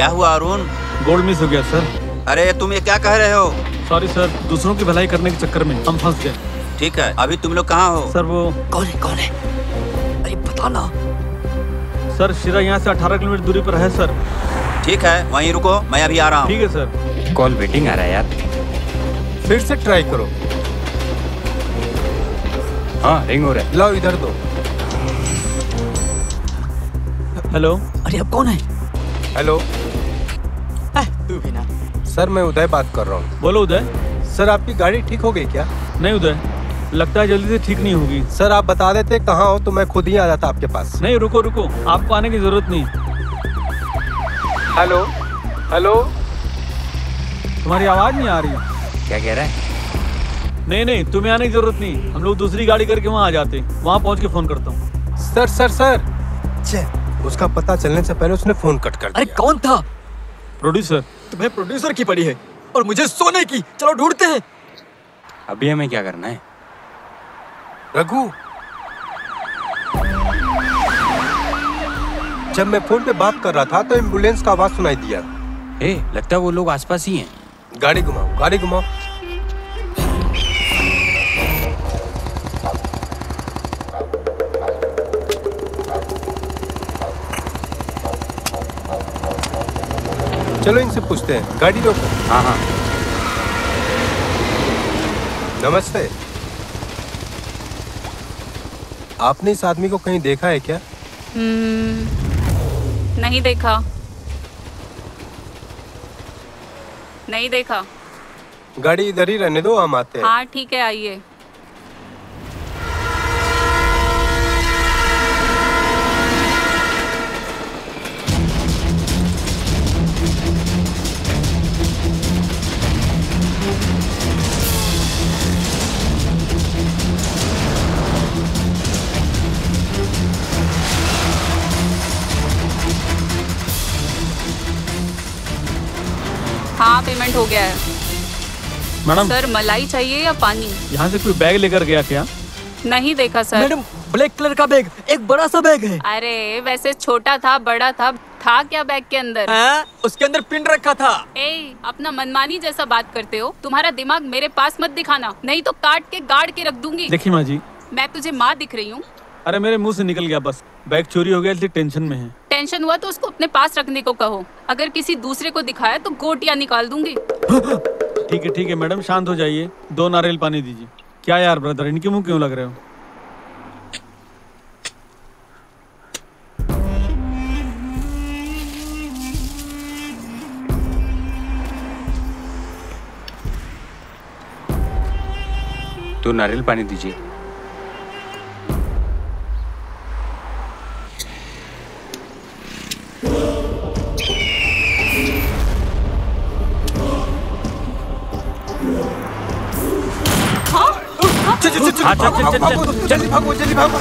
Speaker 9: क्या हुआ अरुण?
Speaker 2: गोल्ड मिस हो गया सर।
Speaker 9: अरे तुम ये क्या कह रहे हो?
Speaker 2: सॉरी सर, दूसरों की भलाई करने के चक्कर में हम फंस गए।
Speaker 9: ठीक है, अभी तुम लोग कहाँ हो?
Speaker 2: सर वो
Speaker 6: कौन है? अरे पता ना।
Speaker 2: सर शिरा यहाँ से 18 किलोमीटर दूरी पर है सर।
Speaker 9: ठीक है, वहीं रुको, मैं अभी आ रहा हूँ।
Speaker 2: ठीक है सर।
Speaker 11: कॉल वेटिंग आ रहा है यार।
Speaker 3: फिर से ट्राई करो।
Speaker 11: हाँ रिंग हो रहा है।
Speaker 3: लाओ इधर दो।
Speaker 2: हेलो।
Speaker 6: अरे अब कौन है?
Speaker 3: हेलो।
Speaker 6: तू भी ना।
Speaker 3: सर मैं उदय बात कर रहा हूँ।
Speaker 2: बोलो उदय।
Speaker 3: सर आपकी गाड़ी ठीक हो गई क्या?
Speaker 2: नहीं उदय, लगता है जल्दी से ठीक नहीं होगी।
Speaker 3: सर आप बता देते कहाँ हो तो मैं खुद ही आ जाता आपके पास।
Speaker 2: नहीं रुको, आपको आने की जरूरत नहीं।
Speaker 3: Hello hello.
Speaker 2: तुम्हारी आवाज नहीं आ रही।
Speaker 11: क्या कह रहा है?
Speaker 2: नहीं तुम्हें आने की जरूरत नहीं, हम लोग दूसरी गाड़ी करके वहाँ आ जाते। वहाँ पहुँच के फोन करता हूँ।
Speaker 3: सर उसका पता चलने से पहले उसने फोन कट कर दिया।
Speaker 6: अरे कौन था?
Speaker 2: प्रोड्यूसर।
Speaker 6: तुम्हें प्रोड्यूसर की पड़ी है और मुझे सोने की। चलो ढूंढते हैं।
Speaker 11: अभी हमें क्या करना है?
Speaker 3: रघु, जब मैं फोन पे बात कर रहा था तो एम्बुलेंस का आवाज सुनाई दिया।
Speaker 11: लगता है वो लोग आसपास ही हैं।
Speaker 3: गाड़ी घुमाओ। चलो इनसे पूछते हैं। गाड़ी रोको।
Speaker 11: हाँ।
Speaker 3: नमस्ते। आपने इस आदमी को कहीं देखा है क्या?
Speaker 8: नहीं देखा।
Speaker 3: गाड़ी इधर ही रहने दो, हम आते हैं।
Speaker 8: हाँ ठीक है, आइए। हाँ पेमेंट हो गया है।
Speaker 2: मैडम
Speaker 8: सर मलाई चाहिए या पानी?
Speaker 2: यहाँ से कोई बैग लेकर गया क्या?
Speaker 8: नहीं देखा सर।
Speaker 6: मैडम ब्लैक कलर का बैग, एक बड़ा सा बैग है।
Speaker 8: अरे वैसे छोटा था बड़ा था क्या बैग के अंदर?
Speaker 6: उसके अंदर पिन रखा था।
Speaker 8: अपना मनमानी जैसा बात करते हो। तुम्हारा दिमाग मेरे पास मत दिखाना, नहीं तो काट के गाड़ के रख दूंगी।
Speaker 2: देखिए माँ जी,
Speaker 8: मैं तुझे माँ दिख रही हूँ?
Speaker 2: अरे मेरे मुंह से निकल गया बस। बैग चोरी हो गया इसलिए टेंशन में है।
Speaker 8: टेंशन हुआ तो उसको अपने पास रखने को कहो। अगर किसी दूसरे को दिखाया तो गोटियां निकाल दूंगी।
Speaker 2: ठीक है मैडम, शांत हो जाइए। 2 नारियल पानी दीजिए। क्या यार ब्रदर, इनके मुंह क्यों लग रहे हो?
Speaker 11: तो नारियल पानी दीजिए।
Speaker 3: जल्दी भागो।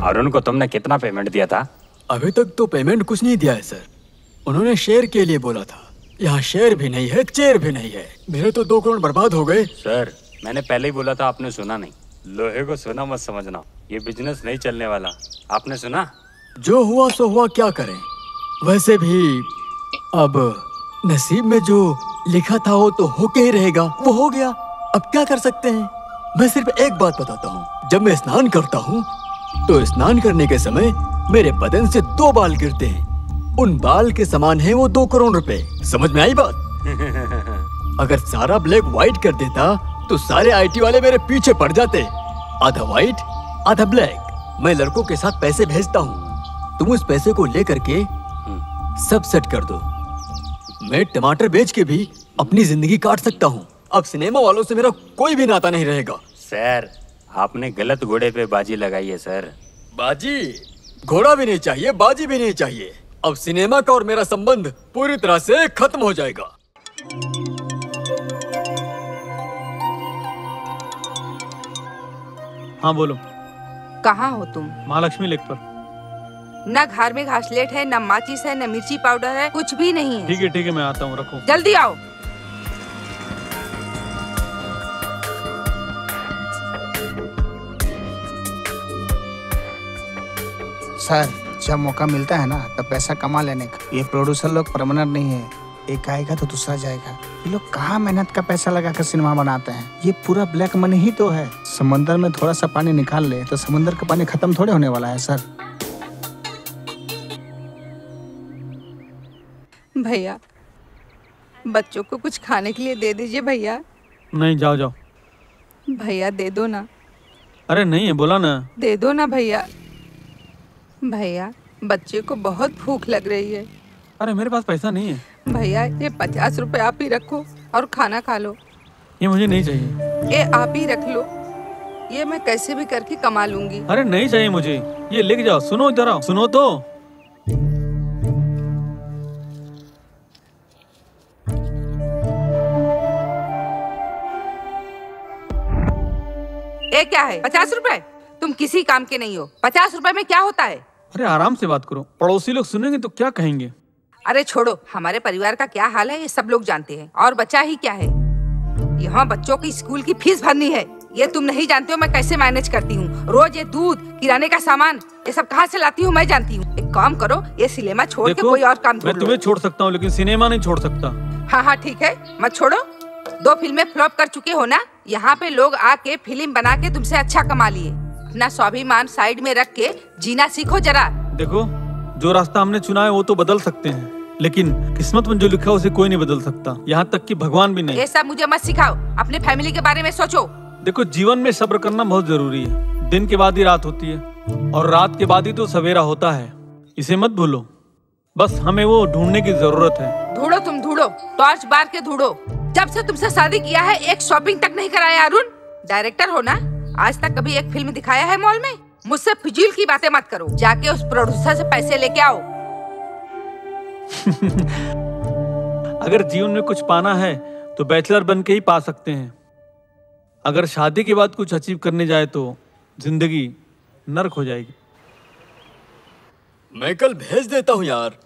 Speaker 11: अरुण को तुमने कितना पेमेंट दिया था?
Speaker 6: अभी तक तो पेमेंट कुछ नहीं दिया है सर। उन्होंने शेयर के लिए बोला था। यहाँ शेयर भी नहीं है, चेयर भी नहीं है। मेरे तो 2 करोड़ बर्बाद हो गए।
Speaker 11: सर मैंने पहले ही बोला था, आपने सुना नहीं। लोहे को सोना मत समझना, ये बिजनेस नहीं चलने वाला। आपने सुना?
Speaker 6: जो हुआ सो हुआ, क्या करें। वैसे भी अब नसीब में जो लिखा था वो तो होके ही रहेगा। वो हो गया, अब क्या कर सकते हैं। मैं सिर्फ एक बात बताता हूँ, जब मैं स्नान करता हूँ तो स्नान करने के समय मेरे बदन से 2 बाल गिरते हैं। उन बाल के समान है वो 2 करोड़ रुपए। समझ में आई बात? अगर सारा ब्लैक व्हाइट कर देता तो सारे आईटी वाले मेरे पीछे पड़ जाते। आधा व्हाइट आधा ब्लैक। मैं लड़कों के साथ पैसे भेजता हूँ, तुम उस पैसे को लेकर के सब सेट कर दो। मैं टमाटर बेच के भी अपनी जिंदगी काट सकता हूँ। अब सिनेमा वालों से मेरा कोई भी नाता नहीं रहेगा।
Speaker 11: सर आपने गलत घोड़े पे बाजी लगाई है सर।
Speaker 6: बाजी? घोड़ा भी नहीं चाहिए, बाजी भी नहीं चाहिए। अब सिनेमा का और मेरा संबंध पूरी तरह से खत्म हो जाएगा।
Speaker 2: हाँ बोलो।
Speaker 5: कहाँ हो तुम?
Speaker 2: महालक्ष्मी लेक पर।
Speaker 5: न घर में घासलेट है, न माचिस है, न मिर्ची पाउडर है, कुछ भी नहीं है।
Speaker 2: ठीक है मैं आता हूँ, रखो।
Speaker 5: जल्दी आओ।
Speaker 12: सर जब मौका मिलता है ना तब पैसा कमा लेने का। ये प्रोड्यूसर लोग परमानेंट नहीं है, एक आएगा तो दूसरा जाएगा। ये लोग कहाँ मेहनत का पैसा लगाकर सिनेमा बनाते हैं। ये पूरा ब्लैक मनी ही तो है। समंदर में थोड़ा सा पानी निकाल ले तो समंदर का पानी खत्म थोड़े होने वाला है सर।
Speaker 5: भैया बच्चों को कुछ खाने के लिए दे दीजिए भैया।
Speaker 2: नहीं, जाओ।
Speaker 5: भैया दे दो ना।
Speaker 2: अरे नहीं है, बोला ना।
Speaker 5: दे दो ना भैया। भैया बच्चे को बहुत भूख लग रही है।
Speaker 2: अरे मेरे पास पैसा नहीं है।
Speaker 5: भैया ये 50 रुपए आप ही रखो और खाना खा लो।
Speaker 2: ये मुझे नहीं चाहिए।
Speaker 5: ये आप ही रख लो, ये मैं कैसे भी करके कमा लूंगी।
Speaker 2: अरे नहीं चाहिए मुझे, ये लेके जाओ। सुनो इधर आओ, सुनो तो।
Speaker 5: ये क्या है? 50 रुपए? तुम किसी काम के नहीं हो। 50 रुपए में क्या होता है?
Speaker 2: अरे आराम से बात करो, पड़ोसी लोग सुनेंगे तो क्या कहेंगे।
Speaker 5: अरे छोड़ो, हमारे परिवार का क्या हाल है ये सब लोग जानते हैं। और बचा ही क्या है, यहाँ बच्चों की स्कूल की फीस भरनी है। ये तुम नहीं जानते हो मैं कैसे मैनेज करती हूँ। रोज ये दूध, किराने का सामान, ये सब कहाँ से लाती हूँ मैं जानती हूँ। एक काम करो, ये सिनेमा छोड़ के कोई और काम ढूंढ लो।
Speaker 2: मैं तुम्हें छोड़ सकता हूँ लेकिन सिनेमा नहीं छोड़ सकता।
Speaker 5: हाँ ठीक है, मत छोड़ो। 2 फिल्में फ्लॉप कर चुके हो ना। यहाँ पे लोग आके फिल्म बना के तुमसे अच्छा कमा लिए। अपना स्वाभिमान साइड में रख के जीना सीखो जरा।
Speaker 2: देखो, जो रास्ता हमने चुना है वो तो बदल सकते हैं, लेकिन किस्मत में जो लिखा है उसे कोई नहीं बदल सकता, यहाँ तक कि भगवान भी नहीं।
Speaker 5: ये सब मुझे मत सिखाओ, अपने फैमिली के बारे में सोचो।
Speaker 2: देखो, जीवन में सब्र करना बहुत जरूरी है। दिन के बाद ही रात होती है और रात के बाद ही तो सवेरा होता है, इसे मत भूलो। बस हमें वो ढूंढने की जरूरत है।
Speaker 5: ढूंढो, तुम ढूंढो, टॉर्च बार के ढूंढो। जब से तुमसे शादी किया है एक शॉपिंग तक नहीं कराया। अरुण, डायरेक्टर हो ना, आज तक कभी एक फिल्म दिखाया है मॉल में? मुझसे फिजूल की बातें मत करो, जाके उस प्रोड्यूसर से पैसे लेके आओ।
Speaker 2: अगर जीवन में कुछ पाना है तो बैचलर बन के ही पा सकते हैं। अगर शादी के बाद कुछ अचीव करने जाए तो जिंदगी नर्क हो जाएगी।
Speaker 6: मैं कल भेज देता हूँ यार,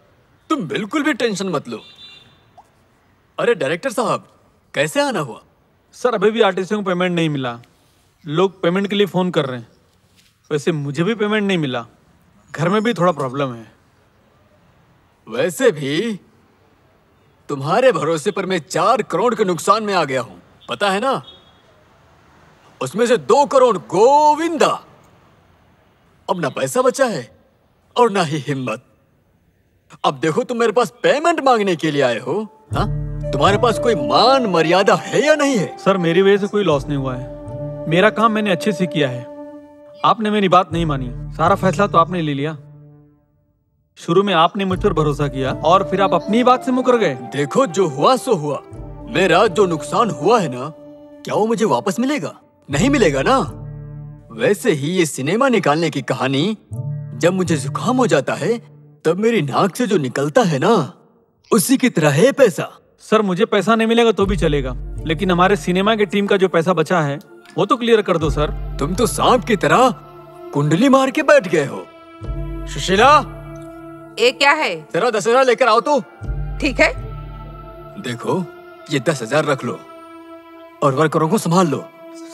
Speaker 6: तुम बिल्कुल भी टेंशन मत लो। अरे डायरेक्टर साहब, कैसे आना हुआ?
Speaker 2: सर अभी भी आर्टिस्टों को पेमेंट नहीं मिला। लोग पेमेंट के लिए फोन कर रहे हैं। वैसे मुझे भी पेमेंट नहीं मिला, घर में भी थोड़ा प्रॉब्लम है।
Speaker 6: वैसे भी तुम्हारे भरोसे पर मैं 4 करोड़ के नुकसान में आ गया हूं, पता है ना? उसमें से 2 करोड़ गोविंदा। अब ना पैसा बचा है और ना ही हिम्मत। अब देखो, तुम मेरे पास पेमेंट मांगने के लिए आए हो। हाँ, तुम्हारे पास कोई मान मर्यादा है या नहीं है?
Speaker 2: सर मेरी वजह से कोई लॉस नहीं हुआ है। मेरा काम मैंने अच्छे से किया है। आपने मेरी बात नहीं मानी, सारा फैसला तो आपने ले लिया। शुरू में आपने मुझ पर भरोसा किया और फिर आप अपनी बात से मुकर गए।
Speaker 6: देखो, जो हुआ सो हुआ। मेरा जो नुकसान हुआ है ना, क्या वो मुझे वापस मिलेगा? नहीं मिलेगा ना। वैसे ही ये सिनेमा निकालने की कहानी, जब मुझे जुकाम हो जाता है तब मेरी नाक से जो निकलता है ना, उसी की तरह है पैसा।
Speaker 2: सर मुझे पैसा नहीं मिलेगा तो भी चलेगा, लेकिन हमारे सिनेमा की टीम का जो पैसा बचा है वो तो क्लियर कर दो सर।
Speaker 6: तुम तो सांप की तरह कुंडली मार के बैठ गए हो। सुशीला,
Speaker 5: ये क्या है?
Speaker 6: जरा 10,000 लेकर आओ तो।
Speaker 5: ठीक है।
Speaker 6: देखो, ये 10,000 रख लो और वर्करों को संभाल लो।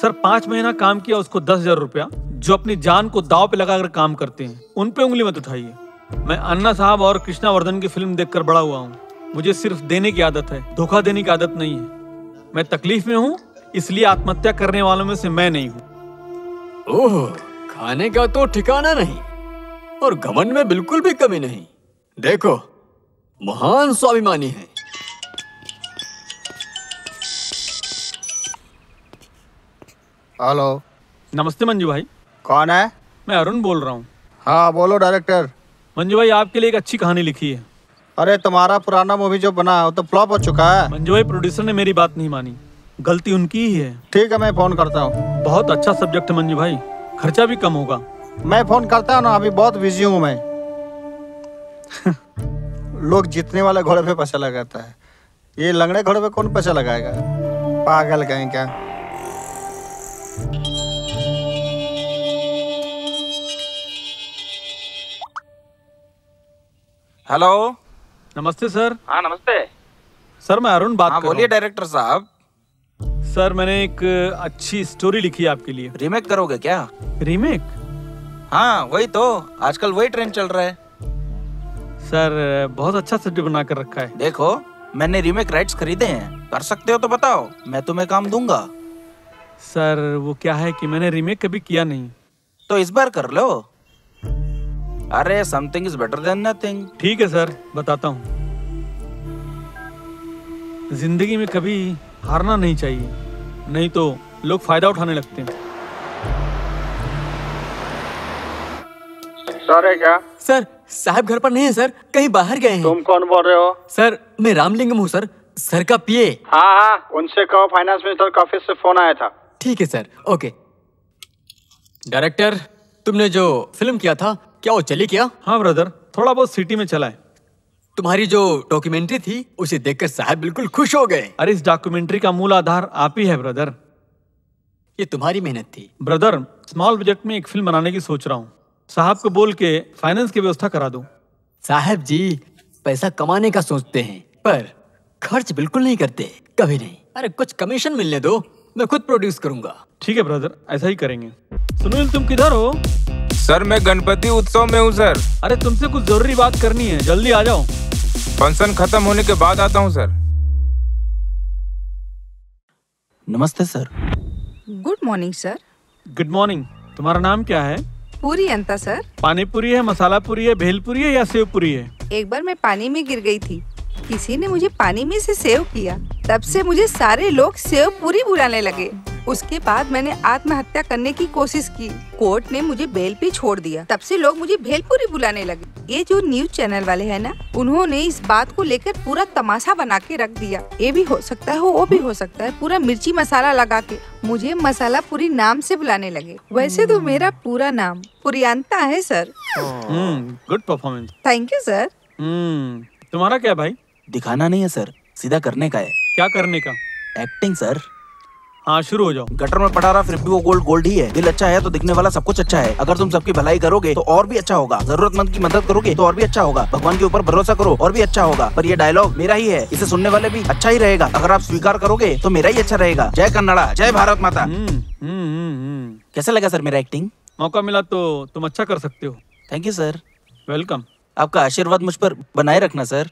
Speaker 2: सर 5 महीना काम किया, उसको 10,000 रुपया, जो अपनी जान को दांव पे लगाकर काम करते हैं, उन पे उंगली मत उठाइए। मैं अन्ना साहब और कृष्णा वर्धन की फिल्म देखकर बड़ा हुआ हूँ। मुझे सिर्फ देने की आदत है, धोखा देने की आदत नहीं है। मैं तकलीफ में हूँ, इसलिए आत्महत्या करने वालों में से मैं नहीं हूँ।
Speaker 6: ओह, खाने का तो ठिकाना नहीं और घमंड में बिल्कुल भी कमी नहीं। देखो, महान स्वाभिमानी है।
Speaker 12: हेलो,
Speaker 2: नमस्ते मंजू भाई।
Speaker 12: कौन है?
Speaker 2: मैं अरुण बोल रहा हूँ।
Speaker 12: हाँ बोलो डायरेक्टर।
Speaker 2: मंजू भाई, आपके लिए एक अच्छी कहानी लिखी है।
Speaker 12: अरे तुम्हारा पुराना मूवी जो बना वो तो फ्लॉप हो चुका है।
Speaker 2: मंजू भाई, प्रोड्यूसर ने मेरी बात नहीं मानी, गलती उनकी ही है।
Speaker 12: ठीक है, मैं फोन करता हूँ।
Speaker 2: बहुत अच्छा सब्जेक्ट है मंजू भाई, खर्चा भी कम होगा।
Speaker 12: मैं फोन करता हूँ ना, अभी बहुत बिजी हूँ मैं। लोग जीतने वाले घोड़े पे पैसा लगाता है, ये लंगड़े घोड़े पे कौन पैसा लगाएगा? पागल कहीं क्या।
Speaker 15: हेलो।
Speaker 2: नमस्ते सर।
Speaker 15: हाँ नमस्ते
Speaker 2: सर, मैं अरुण बात कर रहा हूँ।
Speaker 15: बोलिए डायरेक्टर साहब।
Speaker 2: सर, मैंने एक अच्छी स्टोरी लिखी है आपके लिए।
Speaker 15: रीमेक करोगे क्या?
Speaker 2: रीमेक?
Speaker 15: हाँ वही तो, आजकल वही ट्रेंड चल रहा है।
Speaker 2: सर, बहुत अच्छा सब्जेक्ट बना कर रखा है।
Speaker 15: देखो, मैंने रीमेक राइट्स खरीदे हैं, कर सकते हो तो बताओ, मैं तुम्हें काम दूंगा।
Speaker 2: सर, वो क्या है कि मैंने रीमेक कभी किया नहीं।
Speaker 15: तो इस बार कर लो। अरे something is better than nothing.
Speaker 2: ठीक है सर, बताता हूँ। जिंदगी में कभी हारना नहीं चाहिए, नहीं तो लोग फायदा उठाने लगते हैं।
Speaker 12: सर है क्या?
Speaker 6: सर, साहब घर पर नहीं है सर, कहीं बाहर गए हैं।
Speaker 12: तुम कौन बोल रहे हो?
Speaker 6: सर, मैं रामलिंगम हूँ सर का पीए।
Speaker 12: हाँ, उनसे कहो फाइनेंस मिनिस्टर का ऑफिस से फोन आया था।
Speaker 6: ठीक है सर, ओके। डायरेक्टर, तुमने जो फिल्म किया था, क्या वो चली क्या?
Speaker 2: हाँ ब्रदर, थोड़ा बहुत सिटी में चला है।
Speaker 6: तुम्हारी जो डॉक्यूमेंट्री थी, उसे देखकर साहब बिल्कुल खुश हो गए।
Speaker 2: अरे, इस डॉक्यूमेंट्री का मूल आधार आप ही है ब्रदर।
Speaker 6: ये तुम्हारी मेहनत थी।
Speaker 2: ब्रदर, स्मॉल बजट में एक फिल्म बनाने की सोच रहा हूँ। साहब को बोल के फाइनेंस की व्यवस्था करा दूं।
Speaker 6: साहब जी पैसा कमाने का सोचते हैं, पर खर्च बिल्कुल नहीं करते, कभी नहीं। अरे कुछ कमीशन मिलने दो, मैं खुद प्रोड्यूस करूंगा।
Speaker 2: ठीक है ब्रदर, ऐसा ही करेंगे। सुनील, तुम किधर हो?
Speaker 7: सर, मैं गणपति उत्सव में हूँ सर।
Speaker 2: अरे, तुमसे कुछ जरूरी बात करनी है, जल्दी आ जाओ।
Speaker 7: फंक्शन खत्म होने के बाद आता हूँ सर।
Speaker 15: नमस्ते sir.
Speaker 5: Good morning sir.
Speaker 2: Good morning. तुम्हारा नाम क्या है?
Speaker 5: पूरी अंता सर।
Speaker 2: पानी पूरी है, मसाला पूरी है, भेल पूरी है या सेव पूरी है?
Speaker 5: एक बार मैं पानी में गिर गई थी, किसी ने मुझे पानी में से सेव किया, तब से मुझे सारे लोग सेव पूरी बुलाने लगे। उसके बाद मैंने आत्महत्या करने की कोशिश की, कोर्ट ने मुझे बेल पे छोड़ दिया, तब से लोग मुझे भेलपुरी बुलाने लगे। ये जो न्यूज चैनल वाले हैं ना, उन्होंने इस बात को लेकर पूरा तमाशा बना के रख दिया। ये भी हो सकता है, वो भी हो सकता है, पूरा मिर्ची मसाला लगा के मुझे मसाला पूरी नाम से बुलाने लगे। वैसे तो मेरा पूरा नाम पुरियंता है sir.
Speaker 2: Good performance.
Speaker 5: Thank you sir.
Speaker 2: तुम्हारा क्या भाई?
Speaker 15: दिखाना नहीं है सर, सीधा करने का है।
Speaker 2: क्या करने का?
Speaker 15: Acting sir.
Speaker 2: हाँ, शुरू हो जाओ।
Speaker 15: गटर में पड़ा रहा, फिर भी वो गोल्ड गोल्ड ही है। दिल अच्छा है तो दिखने वाला सब कुछ अच्छा है। अगर तुम सबकी भलाई करोगे तो और भी अच्छा होगा। जरूरतमंद की मदद करोगे तो और भी अच्छा होगा। भगवान के ऊपर भरोसा करो और भी अच्छा होगा। पर ये डायलॉग मेरा ही है, इसे सुनने वाले भी अच्छा ही रहेगा। अगर आप स्वीकार करोगे तो मेरा ही अच्छा रहेगा। जय कन्नड़ा, जय भारत माता। कैसा लगा सर मेरा एक्टिंग?
Speaker 2: मौका मिला तो तुम अच्छा कर सकते हो।
Speaker 15: Thank you sir.
Speaker 2: वेलकम।
Speaker 15: आपका आशीर्वाद मुझ पर बनाए रखना सर।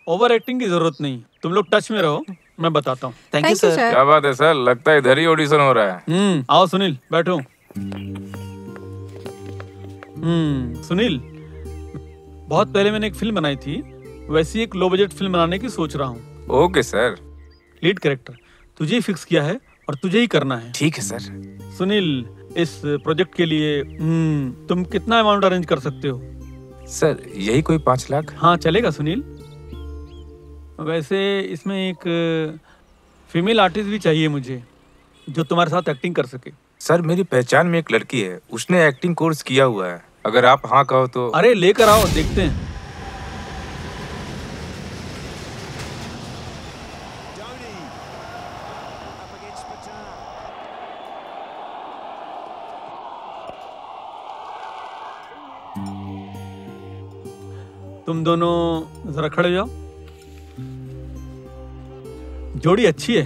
Speaker 2: ओवर एक्टिंग की जरूरत नहीं, तुम लोग टच में रहो, मैं बताता हूँ।
Speaker 15: Thank you sir.
Speaker 7: क्या बात है सर, लगता है इधर ही ऑडिशन हो रहा है।
Speaker 2: आओ सुनील, बैठो। सुनील, बहुत पहले मैंने एक फिल्म बनाई थी, वैसी एक लो बजट फिल्म बनाने की सोच रहा हूँ।
Speaker 7: Okay sir.
Speaker 2: लीड कैरेक्टर तुझे ही फिक्स किया है और तुझे ही करना है।
Speaker 15: ठीक है सर।
Speaker 2: सुनील, इस प्रोजेक्ट के लिए तुम कितना अमाउंट अरेंज कर सकते हो?
Speaker 7: सर, यही कोई 5 लाख?
Speaker 2: हाँ, चलेगा सुनील। वैसे इसमें एक फीमेल आर्टिस्ट भी चाहिए मुझे, जो तुम्हारे साथ एक्टिंग कर सके।
Speaker 7: सर, मेरी पहचान में एक लड़की है, उसने एक्टिंग कोर्स किया हुआ है। अगर आप हाँ कहो तो।
Speaker 2: अरे लेकर आओ, देखते हैं। तुम दोनों जरा खड़े जाओ। जोड़ी अच्छी है,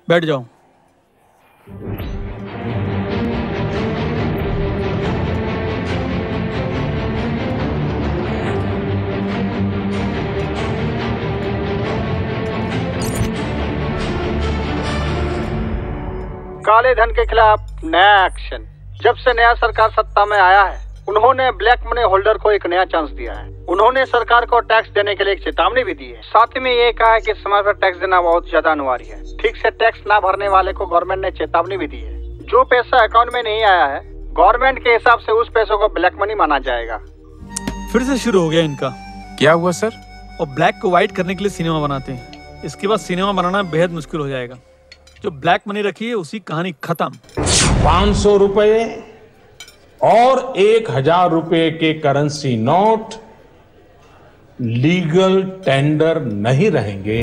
Speaker 2: बैठ जाओ।
Speaker 12: काले धन के खिलाफ नया एक्शन। जब से नया सरकार सत्ता में आया है, उन्होंने ब्लैक मनी होल्डर को एक नया चांस दिया है। उन्होंने सरकार को टैक्स देने के लिए एक चेतावनी भी दी है। साथ ही में ये कहा है कि समय पर टैक्स देना बहुत ज्यादा अनिवार्य है। ठीक से टैक्स ना भरने वाले को गवर्नमेंट ने चेतावनी भी दी है। जो पैसा अकाउंट में नहीं आया है, गवर्नमेंट के हिसाब से उस पैसों को ब्लैक मनी माना जाएगा।
Speaker 2: फिर से शुरू हो गया इनका।
Speaker 7: क्या हुआ सर?
Speaker 2: और ब्लैक को व्हाइट करने के लिए सिनेमा बनाते हैं, इसके बाद सिनेमा बनाना बेहद मुश्किल हो जाएगा। जो ब्लैक मनी रखी है उसी कहानी खत्म।
Speaker 4: 500 रुपए और 1000 रुपए के करेंसी नोट लीगल टेंडर नहीं रहेंगे।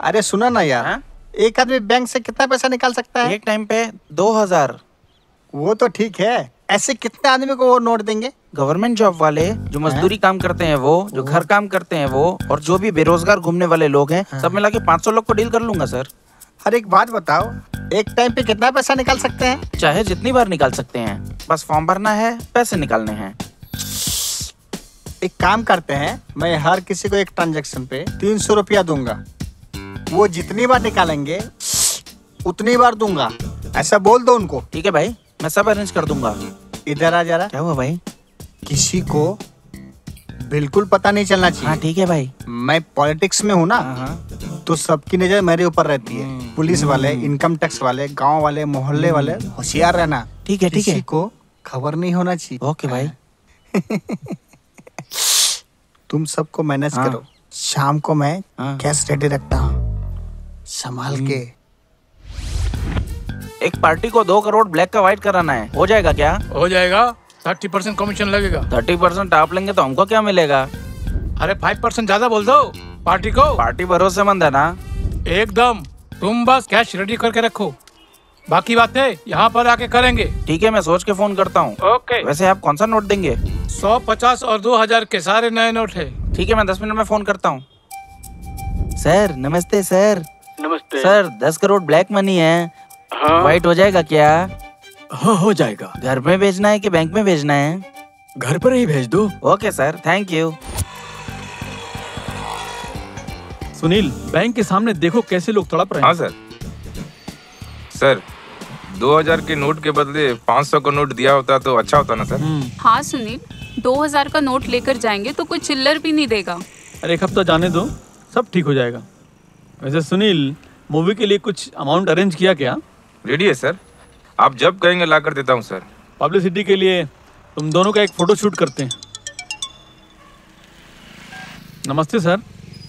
Speaker 12: अरे सुना ना यार, एक आदमी बैंक से कितना पैसा निकाल सकता है?
Speaker 15: एक टाइम पे 2000।
Speaker 12: वो तो ठीक है, ऐसे कितने आदमी को वो नोट देंगे?
Speaker 15: गवर्नमेंट जॉब वाले, जो मजदूरी काम करते हैं वो, जो घर काम करते हैं वो, और जो भी बेरोजगार घूमने वाले लोग हैं, सब मिला के 500 लोग को डील कर लूंगा सर।
Speaker 12: हर एक बात बताओ, एक टाइम पे कितना पैसा निकाल सकते हैं?
Speaker 15: चाहे जितनी बार निकाल सकते हैं, बस फॉर्म भरना है, पैसे निकालने हैं।
Speaker 12: एक काम करते हैं, मैं हर किसी को एक ट्रांजैक्शन पे 300 रुपया दूंगा। वो जितनी बार निकालेंगे उतनी बार दूंगा, ऐसा बोल दो उनको।
Speaker 15: ठीक है भाई, मैं सब अरेंज कर दूंगा।
Speaker 12: इधर आ जरा।
Speaker 15: क्या हुआ भाई?
Speaker 12: किसी को बिल्कुल पता नहीं चलना चाहिए।
Speaker 15: हाँ ठीक है भाई।
Speaker 12: मैं पॉलिटिक्स में हूँ ना, तो सबकी नजर मेरे ऊपर रहती है। पुलिस वाले, इनकम टैक्स वाले, गांव वाले, मोहल्ले वाले, होशियार रहना।
Speaker 15: ठीक है ठीक है।
Speaker 12: किसी को खबर नहीं होना चाहिए।
Speaker 15: ओके भाई।
Speaker 12: तुम सबको मैनेज करो, शाम को मैं कैश रेडी रखता हूँ, संभाल के।
Speaker 15: एक पार्टी को 2 करोड़ ब्लैक का व्हाइट कराना है, हो जाएगा क्या?
Speaker 10: हो जाएगा, 30% कमीशन लगेगा।
Speaker 15: 30% आप लेंगे तो हमको क्या मिलेगा?
Speaker 10: अरे 5% ज्यादा बोल दो पार्टी को।
Speaker 15: पार्टी भरोसेमंद है ना?
Speaker 10: एकदम। तुम बस कैश रेडी करके रखो, बाकी बातें यहाँ पर आके करेंगे।
Speaker 15: ठीक है, मैं सोच के फोन करता हूँ।
Speaker 10: ओके।
Speaker 15: वैसे आप कौन सा नोट देंगे?
Speaker 10: 100, 50 और 2000 के सारे नए नोट है।
Speaker 15: ठीक है, मैं 10 मिनट में फोन करता हूँ। सर नमस्ते सर।
Speaker 6: नमस्ते
Speaker 15: सर 10 करोड़ ब्लैक मनी है, व्हाइट हो जाएगा क्या?
Speaker 6: हाँ हो जाएगा।
Speaker 15: घर में भेजना है कि बैंक में भेजना है?
Speaker 6: घर पर ही भेज दो।
Speaker 15: Okay sir, thank you.
Speaker 2: Sunil, bank के सामने देखो कैसे लोग तड़प रहे हैं।
Speaker 7: हाँ सर। सर 2000 के नोट के बदले 500 का नोट दिया होता तो अच्छा होता ना सर।
Speaker 8: हाँ सुनील, 2000 का नोट लेकर जाएंगे तो कोई चिल्लर भी नहीं देगा।
Speaker 2: अरे एक हफ्ता जाने दो, सब ठीक हो जाएगा। वैसे सुनील, मूवी के लिए कुछ अमाउंट अरेंज किया क्या?
Speaker 7: रेडी है सर, आप जब कहेंगे ला कर देता हूँ सर।
Speaker 2: पब्लिसिटी के लिए तुम दोनों का एक फोटो शूट करते हैं। नमस्ते सर।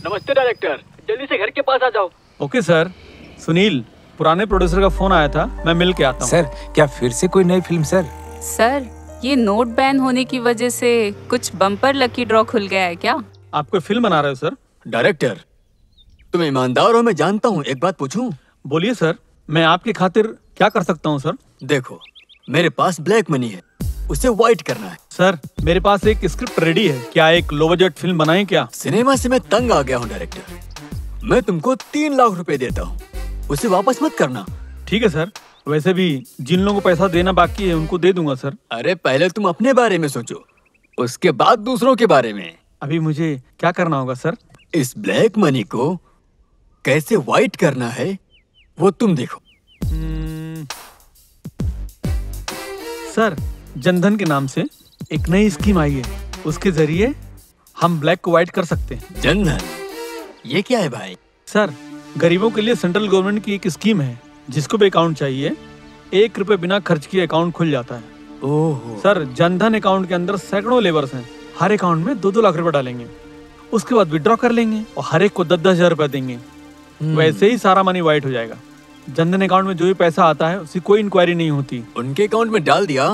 Speaker 6: नमस्ते डायरेक्टर, जल्दी से घर के पास आ जाओ।
Speaker 2: Okay sir. सुनील, पुराने प्रोड्यूसर का फोन आया था, मैं मिल के आता हूँ।
Speaker 7: सर क्या फिर से कोई नई फिल्म सर?
Speaker 8: सर ये नोट बैन होने की वजह से कुछ बम्पर लकी ड्रॉ खुल गया है क्या?
Speaker 2: आप कोई फिल्म बना रहे हो सर?
Speaker 6: डायरेक्टर तुम ईमानदार हो, मैं जानता हूँ। एक बात पूछूं?
Speaker 2: बोलिए सर, मैं आपकी खातिर क्या कर सकता हूँ सर?
Speaker 6: देखो, मेरे पास ब्लैक मनी है, उसे व्हाइट करना है।
Speaker 2: सर मेरे पास एक स्क्रिप्ट रेडी है, क्या एक लो बजट फिल्म बनाएं क्या?
Speaker 6: सिनेमा से मैं तंग आ गया हूँ डायरेक्टर, मैं तुमको 3 लाख रुपए देता हूँ, उसे वापस मत करना।
Speaker 2: ठीक है सर, वैसे भी जिन लोगों को पैसा देना बाकी है उनको दे दूंगा सर।
Speaker 6: अरे पहले तुम अपने बारे में सोचो, उसके बाद दूसरों के बारे में।
Speaker 2: अभी मुझे क्या करना होगा सर?
Speaker 6: इस ब्लैक मनी को कैसे व्हाइट करना है वो तुम देखो।
Speaker 2: सर जनधन के नाम से एक नई स्कीम आई है, उसके जरिए हम ब्लैक को व्हाइट कर सकते हैं।
Speaker 6: जनधन, ये क्या है भाई?
Speaker 2: सर गरीबों के लिए सेंट्रल गवर्नमेंट की एक स्कीम है, जिसको भी अकाउंट चाहिए 1 रुपए बिना खर्च किए अकाउंट खुल जाता है।
Speaker 6: ओहो।
Speaker 2: सर जनधन अकाउंट के अंदर सैकड़ों लेबर्स हैं, हर अकाउंट में 2-2 लाख रुपए डालेंगे, उसके बाद विड्रॉ कर लेंगे और हर एक को 10-10 हजार रुपए देंगे। वैसे ही सारा मनी व्हाइट हो जाएगा। जनधन अकाउंट में जो भी पैसा आता है उसकी कोई इंक्वायरी नहीं होती।
Speaker 6: उनके अकाउंट में डाल दिया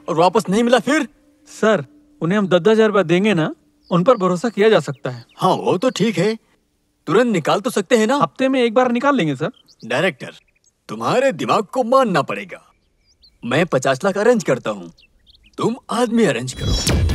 Speaker 6: और वापस नहीं मिला फिर?
Speaker 2: सर उन्हें हम 10-10 हजार रुपए देंगे ना, उन पर भरोसा किया जा सकता है।
Speaker 6: हाँ वो तो ठीक है, तुरंत निकाल तो सकते हैं ना?
Speaker 2: हफ्ते में एक बार निकाल लेंगे सर।
Speaker 6: डायरेक्टर तुम्हारे दिमाग को मानना पड़ेगा, मैं 50 लाख अरेंज करता हूँ, तुम आदमी अरेंज करो।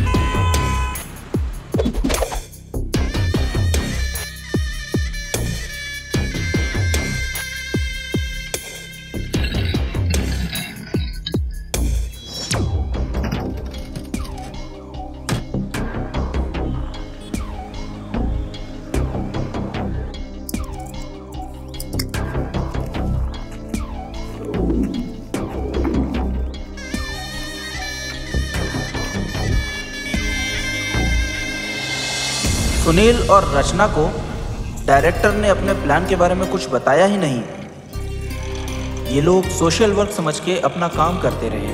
Speaker 15: सुनील और रचना को डायरेक्टर ने अपने प्लान के बारे में कुछ बताया ही नहीं। ये लोग सोशल वर्क समझ के अपना काम करते रहे।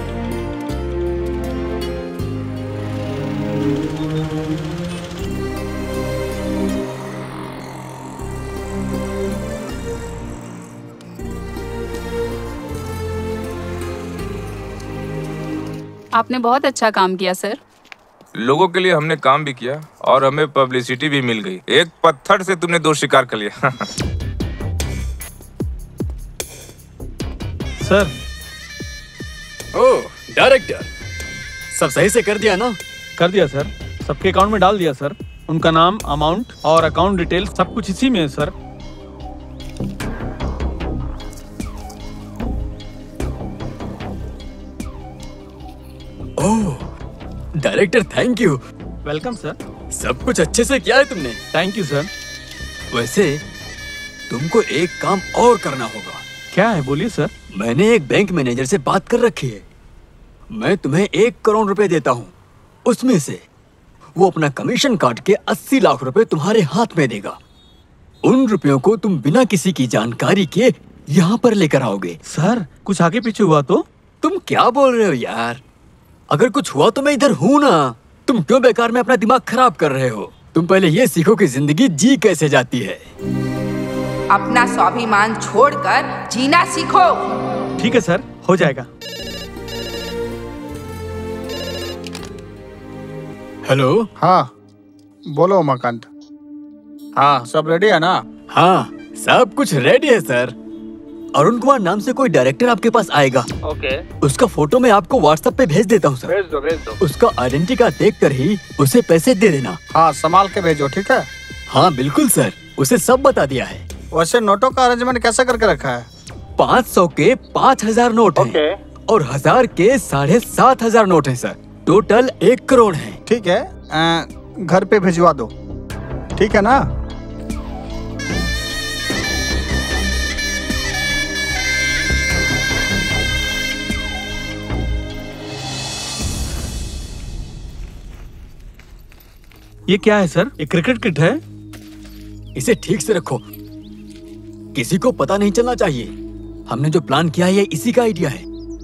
Speaker 8: आपने बहुत अच्छा काम किया सर।
Speaker 7: लोगों के लिए हमने काम भी किया और हमें पब्लिसिटी भी मिल गई। एक पत्थर से तुमने 2 शिकार कर लिया।
Speaker 2: सर।
Speaker 6: ओह डायरेक्टर, सब सही से कर दिया ना?
Speaker 2: कर दिया सर, सबके अकाउंट में डाल दिया सर। उनका नाम, अमाउंट और अकाउंट डिटेल सब कुछ इसी में है sir.
Speaker 6: Oh director, thank you.
Speaker 2: Welcome sir.
Speaker 6: सब कुछ अच्छे से किया है तुमने।
Speaker 2: Thank you sir.
Speaker 6: वैसे तुमको एक काम और करना होगा।
Speaker 2: क्या है, बोलिए सर।
Speaker 6: मैंने एक बैंक मैनेजर से बात कर रखी है। मैं तुम्हें 1 करोड़ रुपए देता हूँ। उसमें से वो अपना कमीशन काट के 80 लाख रुपए तुम्हारे हाथ में देगा। उन रुपयों को तुम बिना किसी की जानकारी के यहाँ पर लेकर आओगे।
Speaker 2: सर कुछ आगे पीछे हुआ तो?
Speaker 6: तुम क्या बोल रहे हो यार? अगर कुछ हुआ तो मैं इधर हूँ ना। तुम क्यों बेकार में अपना दिमाग खराब कर रहे हो? तुम पहले ये सीखो कि जिंदगी जी कैसे जाती है।
Speaker 5: अपना स्वाभिमान छोड़कर जीना सीखो।
Speaker 2: ठीक है सर, हो जाएगा।
Speaker 6: हेलो।
Speaker 12: हाँ बोलो उमाकांत। हाँ सब रेडी है ना?
Speaker 6: हाँ सब कुछ रेडी है सर। अरुण कुमार नाम से कोई डायरेक्टर आपके पास आएगा।
Speaker 12: ओके।
Speaker 6: उसका फोटो मैं आपको व्हाट्सएप पे भेज देता हूँ सर।
Speaker 12: भेज दो।
Speaker 6: उसका आइडेंटिटी कार्ड देख कर ही उसे पैसे दे देना।
Speaker 12: हाँ संभाल के भेजो, ठीक है?
Speaker 6: हाँ बिल्कुल सर, उसे सब बता दिया है।
Speaker 12: वैसे नोटों का अरेंजमेंट कैसे करके रखा है?
Speaker 6: 500 के 5000 नोट हैं और 1000 के 7500 नोट हैं सर। टोटल 1 करोड़ है।
Speaker 12: ठीक है, घर पे भिजवा दो, ठीक है ना?
Speaker 2: ये क्या है सर? ये क्रिकेट किट है।
Speaker 6: इसे ठीक से रखो, किसी को पता नहीं चलना चाहिए। हमने जो प्लान किया है ये इसी का आइडिया है।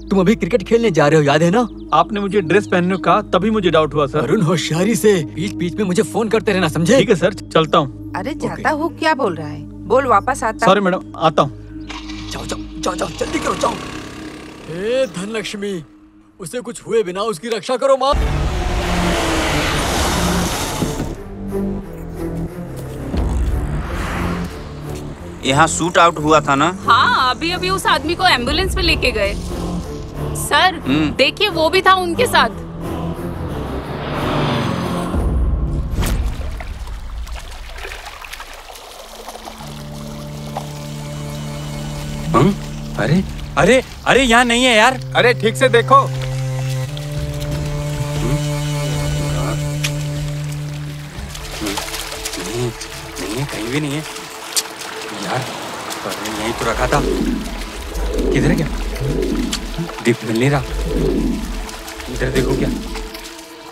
Speaker 6: तुम अभी क्रिकेट खेलने जा रहे हो, याद है ना?
Speaker 2: आपने मुझे ड्रेस पहनने को कहा तभी मुझे डाउट हुआ सर।
Speaker 6: अरुण होशियारी से बीच बीच में मुझे फोन करते रहना, समझे?
Speaker 2: ठीक है सर, चलता हूँ।
Speaker 5: अरे जाता हूँ क्या बोल रहा है? बोल वापस आता।
Speaker 2: सॉरी मैडम, आता हूँ।
Speaker 6: जाओ जाओ जाओ जाओ, जल्दी करो जाओ। हे धनलक्ष्मी, उसे कुछ हुए बिना उसकी रक्षा करो माँ।
Speaker 9: यहाँ शूट आउट हुआ था ना?
Speaker 8: हाँ अभी अभी उस आदमी को एम्बुलेंस में लेके गए सर। देखिए वो भी था उनके साथ।
Speaker 11: अरे अरे अरे यहाँ नहीं है यार।
Speaker 3: अरे ठीक से देखो।
Speaker 11: नहीं है, कहीं भी नहीं है यार। अरे यहीं तो रखा था। किधर गया? दीप मिल नहीं रहा। इधर देखो क्या।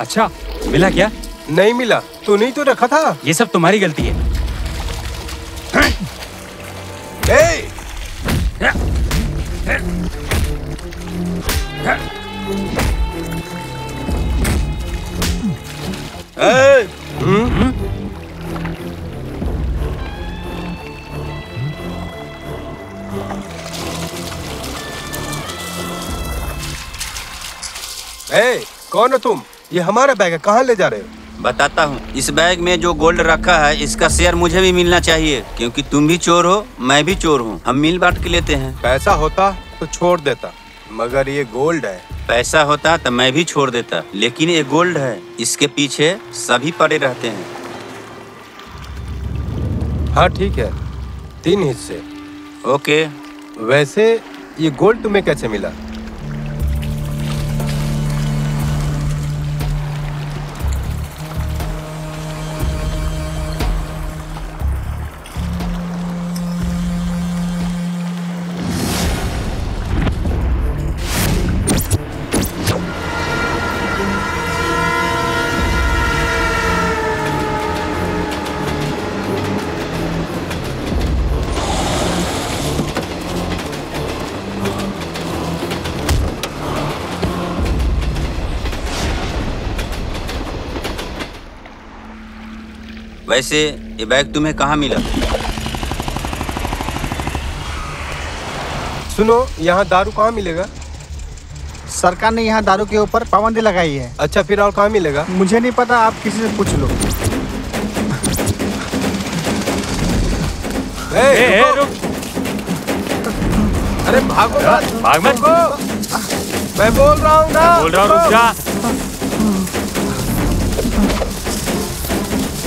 Speaker 11: अच्छा मिला क्या?
Speaker 3: नहीं मिला। तू नहीं तो रखा था।
Speaker 11: ये सब तुम्हारी गलती है।
Speaker 3: कौन हो तुम? ये हमारा बैग है, कहाँ ले जा रहे हो?
Speaker 9: बताता हूँ। इस बैग में जो गोल्ड रखा है इसका शेयर मुझे भी मिलना चाहिए, क्योंकि तुम भी चोर हो, मैं भी चोर हूँ। हम मिल बांट के लेते हैं।
Speaker 3: पैसा होता तो छोड़ देता, मगर ये गोल्ड है।
Speaker 9: पैसा होता तो मैं भी छोड़ देता, लेकिन ये गोल्ड है, इसके पीछे सभी पड़े रहते हैं।
Speaker 3: हाँ ठीक है, 3 हिस्से।
Speaker 9: ओके।
Speaker 3: वैसे ये गोल्ड तुम्हें कैसे मिला?
Speaker 9: वैसे ये बैग तुम्हें कहाँ मिला?
Speaker 3: सुनो, यहाँ दारू कहाँ मिलेगा?
Speaker 12: सरकार ने यहाँ दारू के ऊपर पाबंदी लगाई है।
Speaker 3: अच्छा फिर और कहाँ मिलेगा?
Speaker 12: मुझे नहीं पता, आप किसी से पूछ लो।
Speaker 11: रुक।
Speaker 3: अरे भागो मत,
Speaker 11: भाग मत।
Speaker 3: मैं बोल रहा हूँ ना।
Speaker 11: बोल रहा हूँ रुक जा।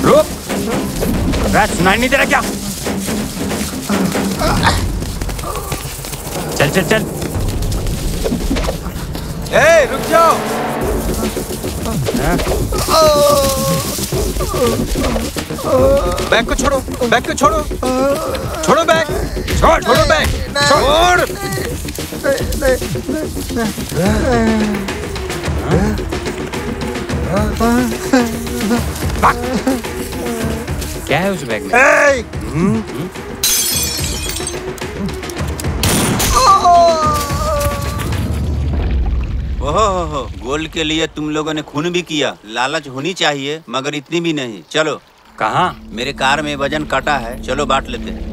Speaker 11: रुक। सुनाई नहीं दे रहा क्या? चल चल चल।
Speaker 3: ए, रुक जाओ। बैग को छोड़ो, बैग को छोड़ो, छोड़ो बैग, छोड़ो बैग, छोड़।
Speaker 11: क्या है उस बैग में?
Speaker 9: ओहो, गोल्ड के लिए तुम लोगों ने खून भी किया। लालच होनी चाहिए मगर इतनी भी नहीं। चलो।
Speaker 11: कहाँ?
Speaker 9: मेरे कार में वजन काटा है, चलो बांट लेते हैं।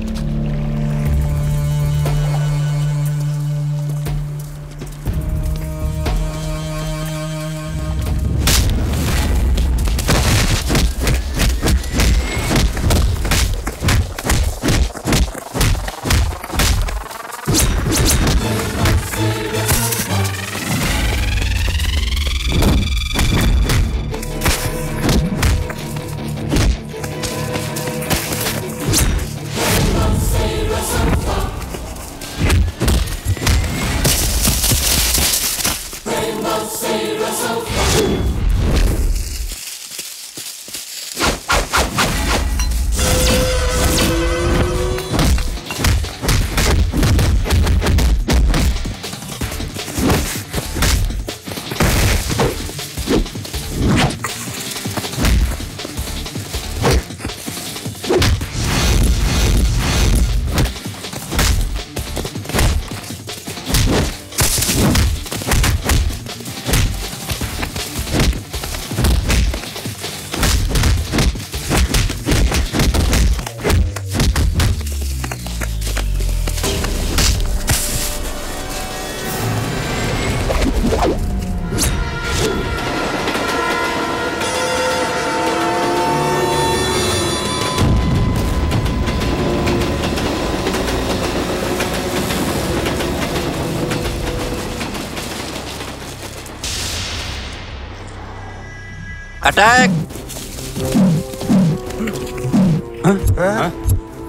Speaker 9: अटैक!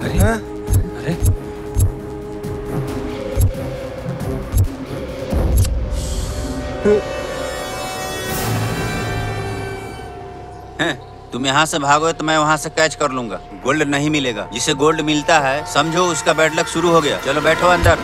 Speaker 11: अरे
Speaker 9: तुम यहाँ से भागो तो मैं वहाँ से कैच कर लूंगा। गोल्ड नहीं मिलेगा। जिसे गोल्ड मिलता है समझो उसका बैड लक शुरू हो गया। चलो बैठो अंदर।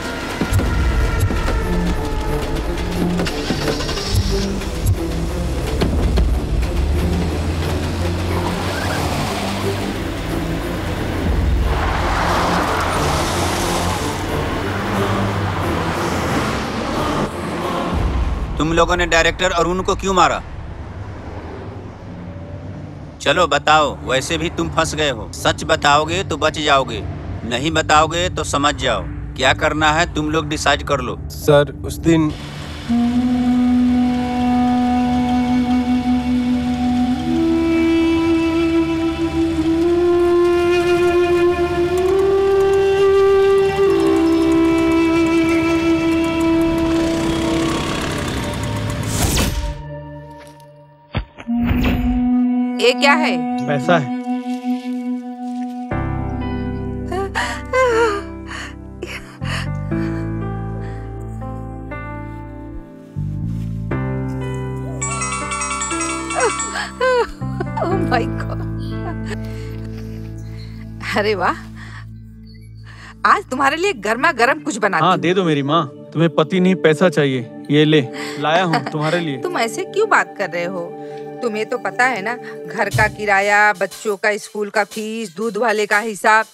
Speaker 9: तुम लोगों ने डायरेक्टर अरुण को क्यों मारा? चलो बताओ। वैसे भी तुम फंस गए हो। सच बताओगे तो बच जाओगे, नहीं बताओगे तो समझ जाओ। क्या करना है तुम लोग डिसाइड कर लो।
Speaker 3: सर उस दिन
Speaker 5: ये क्या है?
Speaker 2: पैसा है।
Speaker 5: Oh my God. अरे वाह, आज तुम्हारे लिए गर्मा गर्म कुछ बना।
Speaker 2: हाँ दे दो मेरी माँ, तुम्हें पति नहीं पैसा चाहिए। ये ले लाया हूँ तुम्हारे लिए।
Speaker 5: तुम ऐसे क्यों बात कर रहे हो? तुम्हें तो पता है ना, घर का किराया, बच्चों का स्कूल का फीस, दूध वाले का हिसाब।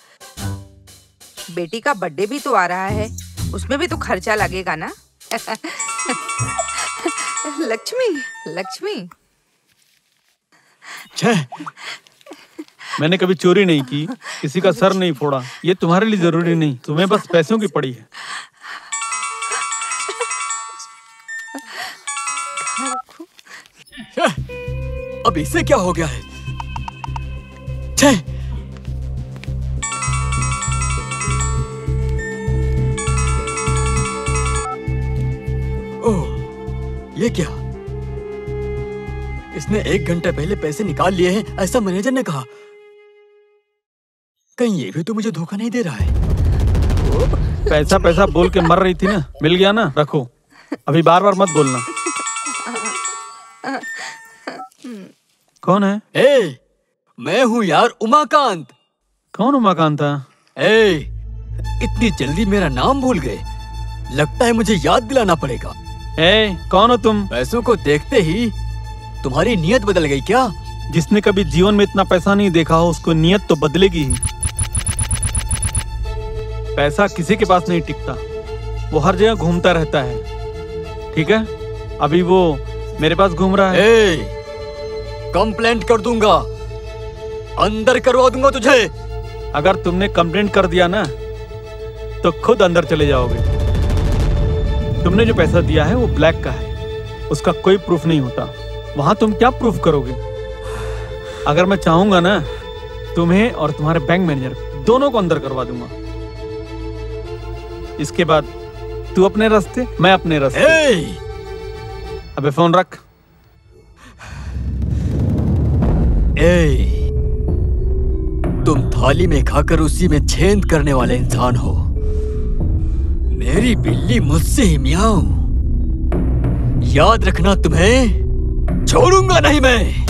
Speaker 5: बेटी का बर्थडे भी तो आ रहा है, उसमें भी तो खर्चा लगेगा ना। लक्ष्मी, लक्ष्मी।
Speaker 2: मैंने कभी चोरी नहीं की, किसी का सर नहीं फोड़ा। ये तुम्हारे लिए जरूरी नहीं, तुम्हें बस पैसों की पड़ी है।
Speaker 6: अब इसे क्या हो गया है? छे! ये क्या? इसने 1 घंटे पहले पैसे निकाल लिए हैं, ऐसा मैनेजर ने कहा। कहीं ये भी तो मुझे धोखा नहीं दे रहा है।
Speaker 2: पैसा पैसा बोल के मर रही थी ना, मिल गया ना, रखो। अभी बार बार मत बोलना। कौन है?
Speaker 6: ए, मैं हूँ यार, उमाकांत।
Speaker 2: कौन उमाकांत था?
Speaker 6: ए, इतनी जल्दी मेरा नाम भूल गए? लगता है मुझे याद दिलाना पड़ेगा।
Speaker 2: ए, कौन हो तुम?
Speaker 6: पैसों को देखते ही तुम्हारी नियत बदल गई क्या?
Speaker 2: जिसने कभी जीवन में इतना पैसा नहीं देखा हो उसको नियत तो बदलेगी ही। पैसा किसी के पास नहीं टिकता, वो हर जगह घूमता रहता है। ठीक है, अभी वो मेरे पास घूम रहा है।
Speaker 6: कंप्लेंट कर दूंगा, अंदर करवा दूंगा तुझे।
Speaker 2: अगर तुमने कंप्लेंट कर दिया ना तो खुद अंदर चले जाओगे। तुमने जो पैसा दिया है वो ब्लैक का है, उसका कोई प्रूफ नहीं होता। वहां तुम क्या प्रूफ करोगे? अगर मैं चाहूंगा ना, तुम्हें और तुम्हारे बैंक मैनेजर दोनों को अंदर करवा दूंगा। इसके बाद तू अपने रास्ते, मैं अपने रास्ते। अबे फोन रख।
Speaker 6: तुम थाली में खाकर उसी में छेद करने वाले इंसान हो। मेरी बिल्ली मुझसे ही मियाऊं। याद रखना, तुम्हें छोड़ूंगा नहीं मैं।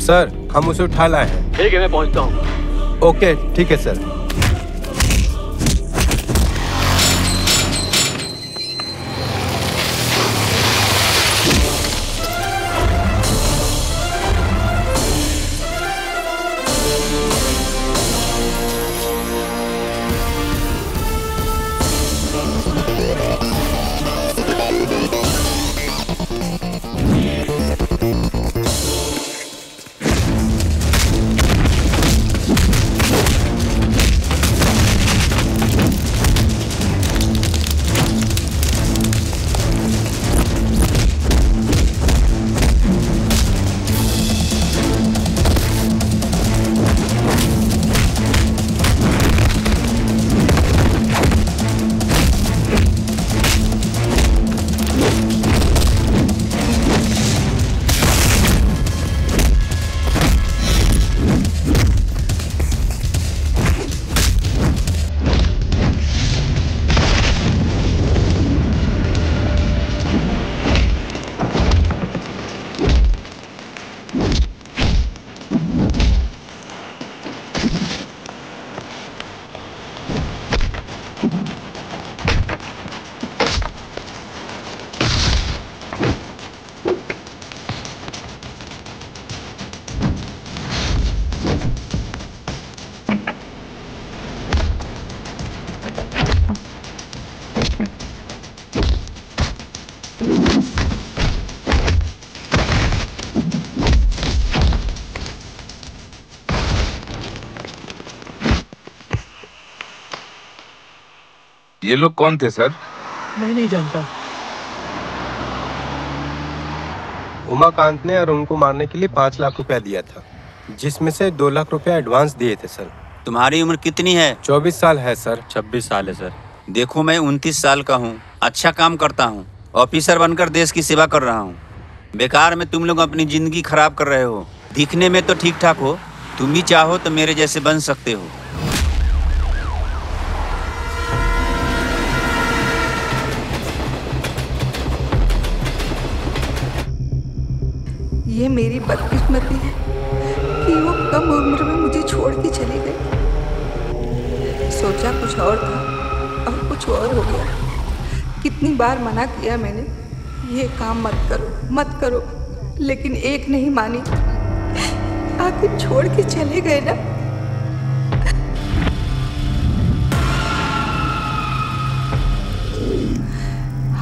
Speaker 3: सर, हम उसे उठा लाए हैं।
Speaker 6: ठीक है, मैं पहुंचता हूँ।
Speaker 3: ओके, ठीक है सर।
Speaker 7: ये लोग कौन थे सर?
Speaker 6: मैं नहीं जानता।
Speaker 3: उमाकांत ने अरुण को मारने के लिए 5 लाख रुपया दिया था, जिसमें से 2 लाख रुपया एडवांस दिए थे सर।
Speaker 9: तुम्हारी उम्र कितनी है?
Speaker 3: 24 साल है सर।
Speaker 11: 26 साल है सर।
Speaker 9: देखो, मैं 29 साल का हूँ, अच्छा काम करता हूँ, ऑफिसर बनकर देश की सेवा कर रहा हूँ। बेकार में तुम लोग अपनी जिंदगी खराब कर रहे हो। दिखने में तो ठीक ठाक हो, तुम भी चाहो तो मेरे जैसे बन सकते हो।
Speaker 5: ये मेरी बदकिस्मती है कि वो कम उम्र में मुझे छोड़ के चले गए। सोचा कुछ और था और कुछ और हो गया। कितनी बार मना किया मैंने, ये काम मत करो, लेकिन एक नहीं मानी। आखिर छोड़ के चले गए ना।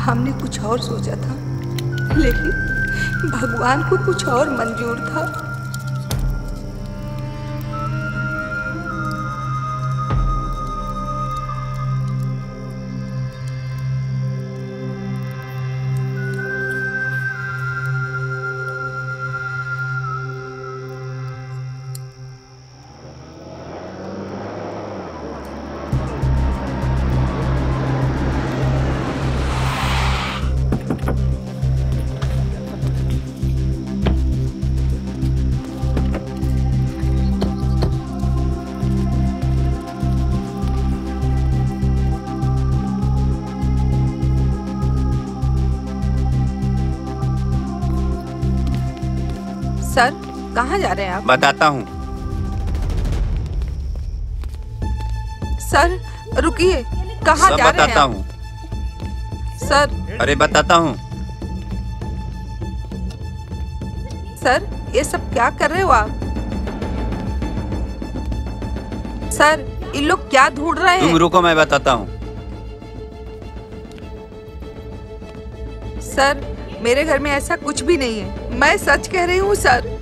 Speaker 5: हमने कुछ और सोचा था, लेकिन भगवान को कुछ और मंजूर था। सर, कहाँ जा रहे हैं आप?
Speaker 9: बताता हूँ।
Speaker 5: सर रुकिए, कहाँ
Speaker 9: सब
Speaker 5: जा रहे हैं
Speaker 9: बताता
Speaker 5: आप?
Speaker 9: हूँ।
Speaker 5: सर,
Speaker 9: अरे बताता हूँ।
Speaker 5: सर ये सब क्या कर रहे हो आप? सर इन लोग क्या ढूंढ रहे हैं?
Speaker 9: तुम रुको, मैं बताता हूँ।
Speaker 5: सर मेरे घर में ऐसा कुछ भी नहीं है, मैं सच कह रही हूँ सर।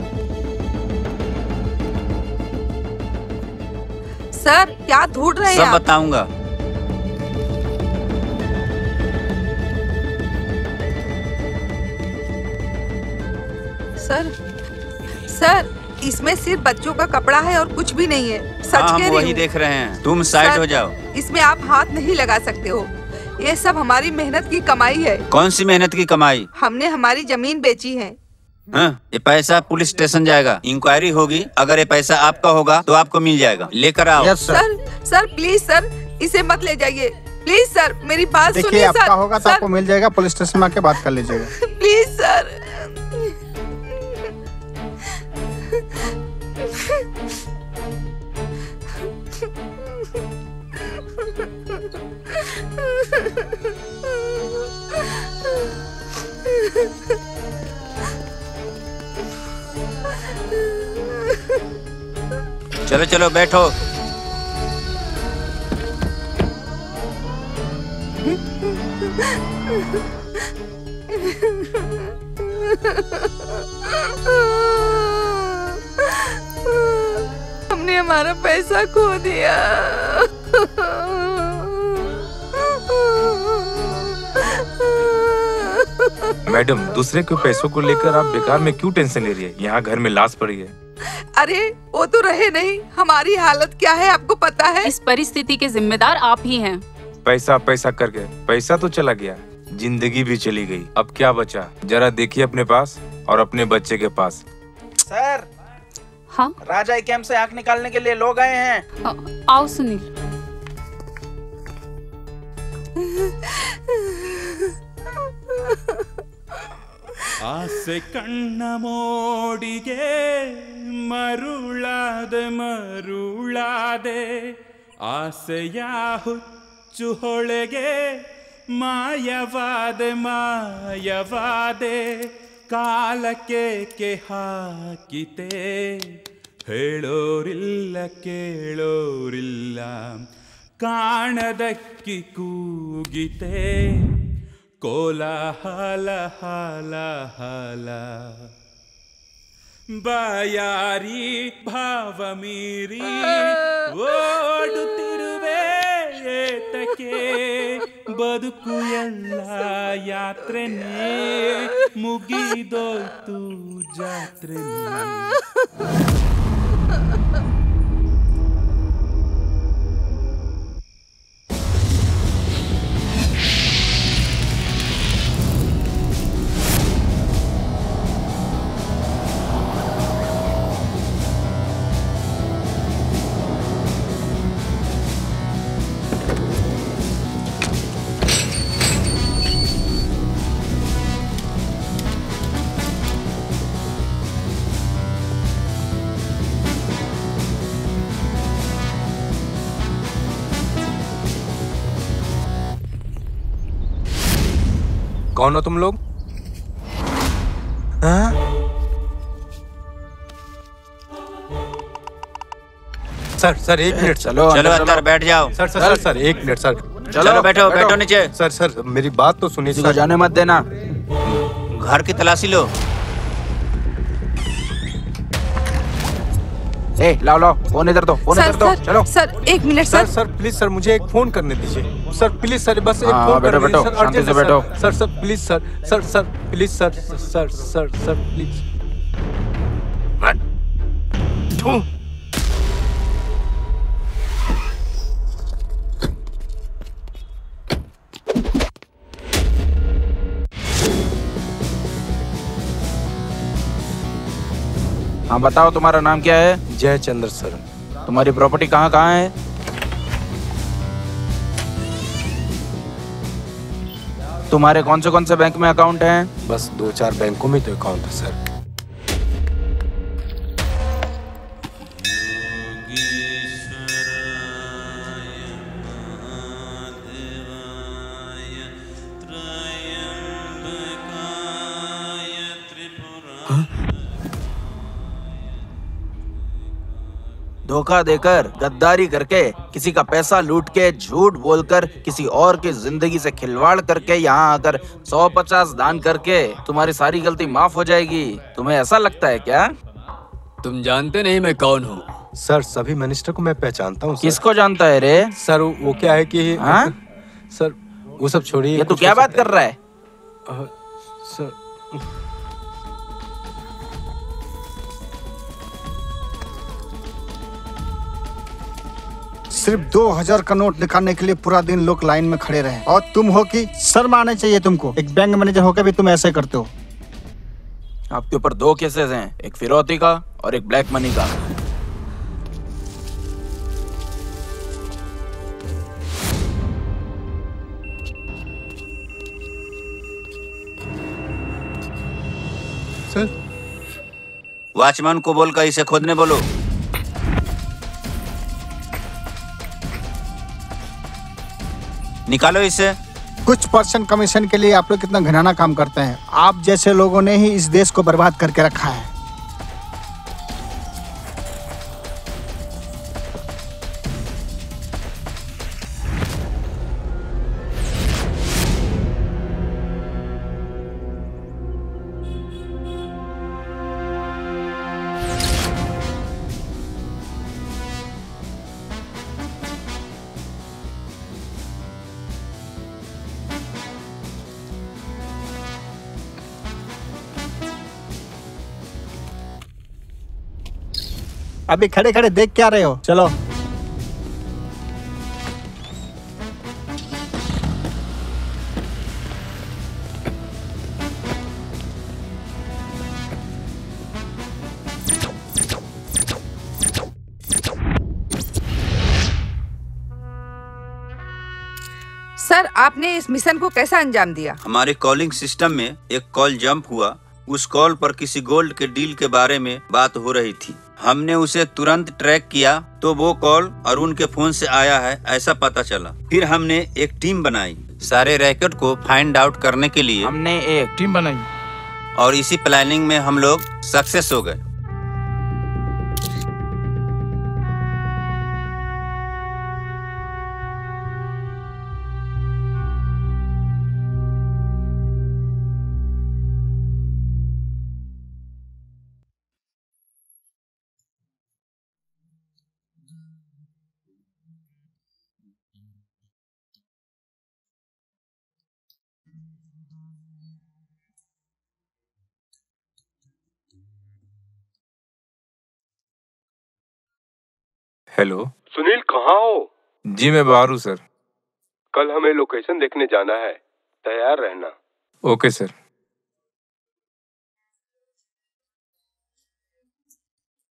Speaker 5: सर क्या ढूंढ रहे हैं
Speaker 9: सब
Speaker 5: आप?
Speaker 9: बताऊंगा।
Speaker 5: सर इसमें सिर्फ बच्चों का कपड़ा है और कुछ भी नहीं है, सच
Speaker 9: हम
Speaker 5: कह रही
Speaker 9: वही
Speaker 5: हूँ।
Speaker 9: देख रहे हैं, तुम साइड हो जाओ।
Speaker 5: इसमें आप हाथ नहीं लगा सकते हो, ये सब हमारी मेहनत की कमाई है।
Speaker 9: कौन सी मेहनत की कमाई?
Speaker 5: हमने हमारी जमीन बेची है।
Speaker 9: हाँ, ये पैसा पुलिस स्टेशन जाएगा, इंक्वायरी होगी। अगर ये पैसा आपका होगा तो आपको मिल जाएगा, लेकर आओ।
Speaker 5: सर प्लीज सर, इसे मत ले जाइए प्लीज सर, मेरी बात सुनिए
Speaker 12: देखिए,
Speaker 5: सर।
Speaker 12: आपका होगा तो
Speaker 5: सर,
Speaker 12: आपको मिल जाएगा, पुलिस स्टेशन में आके बात कर लीजिएगा।
Speaker 5: Please sir.
Speaker 9: चलो चलो बैठो।
Speaker 5: हमने हमारा पैसा खो दिया।
Speaker 7: मैडम, दूसरे के पैसों को लेकर आप बेकार में क्यों टेंशन ले रही है? यहाँ घर में लाश पड़ी है।
Speaker 5: अरे वो तो रहे नहीं, हमारी हालत क्या है आपको पता है?
Speaker 8: इस परिस्थिति के जिम्मेदार आप ही हैं।
Speaker 7: पैसा पैसा करके पैसा तो चला गया, जिंदगी भी चली गई। अब क्या बचा? जरा देखिए अपने पास और अपने बच्चे के पास।
Speaker 15: सर,
Speaker 8: हाँ
Speaker 15: राजा कैंप से आंख निकालने के लिए लोग आए हैं।
Speaker 8: आओ सुनील।
Speaker 16: ಆಸೆ ಕಣ್ಣ ಮೋಡಿಗೆ ಮರುಳಾದೆ ಆಸೆಯ ಹುಚ್ಚು ಹೊಳೆಗೆ ಮಾಯವಾದೆ ಕಾಲಕ್ಕೆ ಹಾಕಿತೆ ಹೇಳೋರಿಲ್ಲ ಕೇಳೋರಿಲ್ಲ ಕಾಣದಕ್ಕಿ ಕೂಗಿತೆ ಕೋಲಾಹಲ ಹಾಲ ಹಾಲ ಬಾಯಾರಿ ಭಾವ ಮೀರಿ ಓಡುತ್ತಿರುವೆ ಏತಕ್ಕೆ ಬದುಕು ಎಲ್ಲ ಯಾತ್ರೆನೇ ಮುಗಿದೋಯ್ತು ಜಾತ್ರೆನೇ
Speaker 3: कौन हो तुम लोग? हाँ? Sir 1 minute.
Speaker 9: चलो अंदर बैठ जाओ।
Speaker 3: Sir 1 minute sir.
Speaker 9: चलो बैठो नीचे।
Speaker 3: सर मेरी बात तो सुनिए
Speaker 15: सर। जाने मत देना।
Speaker 9: घर की तलाशी लो।
Speaker 15: लाओ फोन इधर दो, फोन इधर दो। चलो
Speaker 5: sir 1 minute sir.
Speaker 3: Sir please sir, मुझे एक फोन करने दीजिए सर, प्लीज सर, बस एक फोन
Speaker 15: बैठो,
Speaker 3: करने दीजिए
Speaker 15: बैठो,
Speaker 3: सर,
Speaker 15: शांति से
Speaker 3: urgent है,
Speaker 15: बैठो।
Speaker 3: Sir please sir please sir please.
Speaker 15: हाँ बताओ, तुम्हारा नाम क्या है?
Speaker 3: जयचंद्र सर।
Speaker 15: तुम्हारी प्रॉपर्टी कहाँ कहाँ है? तुम्हारे कौन से बैंक में अकाउंट हैं?
Speaker 3: बस 2-4 बैंकों में तो अकाउंट है सर।
Speaker 15: धोखा देकर, गद्दारी करके, किसी का पैसा लूट के, झूठ बोलकर, किसी और की जिंदगी से खिलवाड़ करके यहाँ आकर 150 दान करके तुम्हारी सारी गलती माफ हो जाएगी। तुम्हें ऐसा लगता है क्या?
Speaker 6: तुम जानते नहीं मैं कौन हूँ?
Speaker 3: सर सभी मिनिस्टर को मैं पहचानता हूँ।
Speaker 15: किसको जानता है रे?
Speaker 3: सर वो क्या है कि सर वो सब छोड़िए।
Speaker 15: ये तू क्या बात कर रहा है?
Speaker 3: सर
Speaker 12: सिर्फ 2000 का नोट निकालने के लिए पूरा दिन लोग लाइन में खड़े रहे, और तुम हो कि शर्म आना चाहिए तुमको। एक बैंक मैनेजर होकर भी तुम ऐसे करते हो।
Speaker 15: आपके ऊपर 2 केसेस हैं, एक फिरौती का और एक ब्लैक मनी का।
Speaker 3: सर
Speaker 9: वॉचमैन को बोलकर इसे खोदने बोलो। निकालो इसे।
Speaker 12: कुछ % कमीशन के लिए आप लोग कितना घिनौना काम करते हैं। आप जैसे लोगों ने ही इस देश को बर्बाद करके रखा है। अभी खड़े खड़े देख क्या रहे हो? चलो।
Speaker 5: सर आपने इस मिशन को कैसा अंजाम दिया?
Speaker 9: हमारे कॉलिंग सिस्टम में एक कॉल जंप हुआ। उस कॉल पर किसी गोल्ड के डील के बारे में बात हो रही थी। हमने उसे तुरंत ट्रैक किया तो वो कॉल अरुण के फोन से आया है ऐसा पता चला। फिर हमने एक टीम बनाई सारे रैकेट को फाइंड आउट करने के लिए।
Speaker 10: हमने एक टीम बनाई
Speaker 9: और इसी प्लानिंग में हम लोग सक्सेस हो गए।
Speaker 17: हेलो
Speaker 18: सुनील, कहाँ हो?
Speaker 17: जी मैं बाहर हूँ सर।
Speaker 18: कल हमें लोकेशन देखने जाना है, तैयार रहना।
Speaker 17: Okay sir.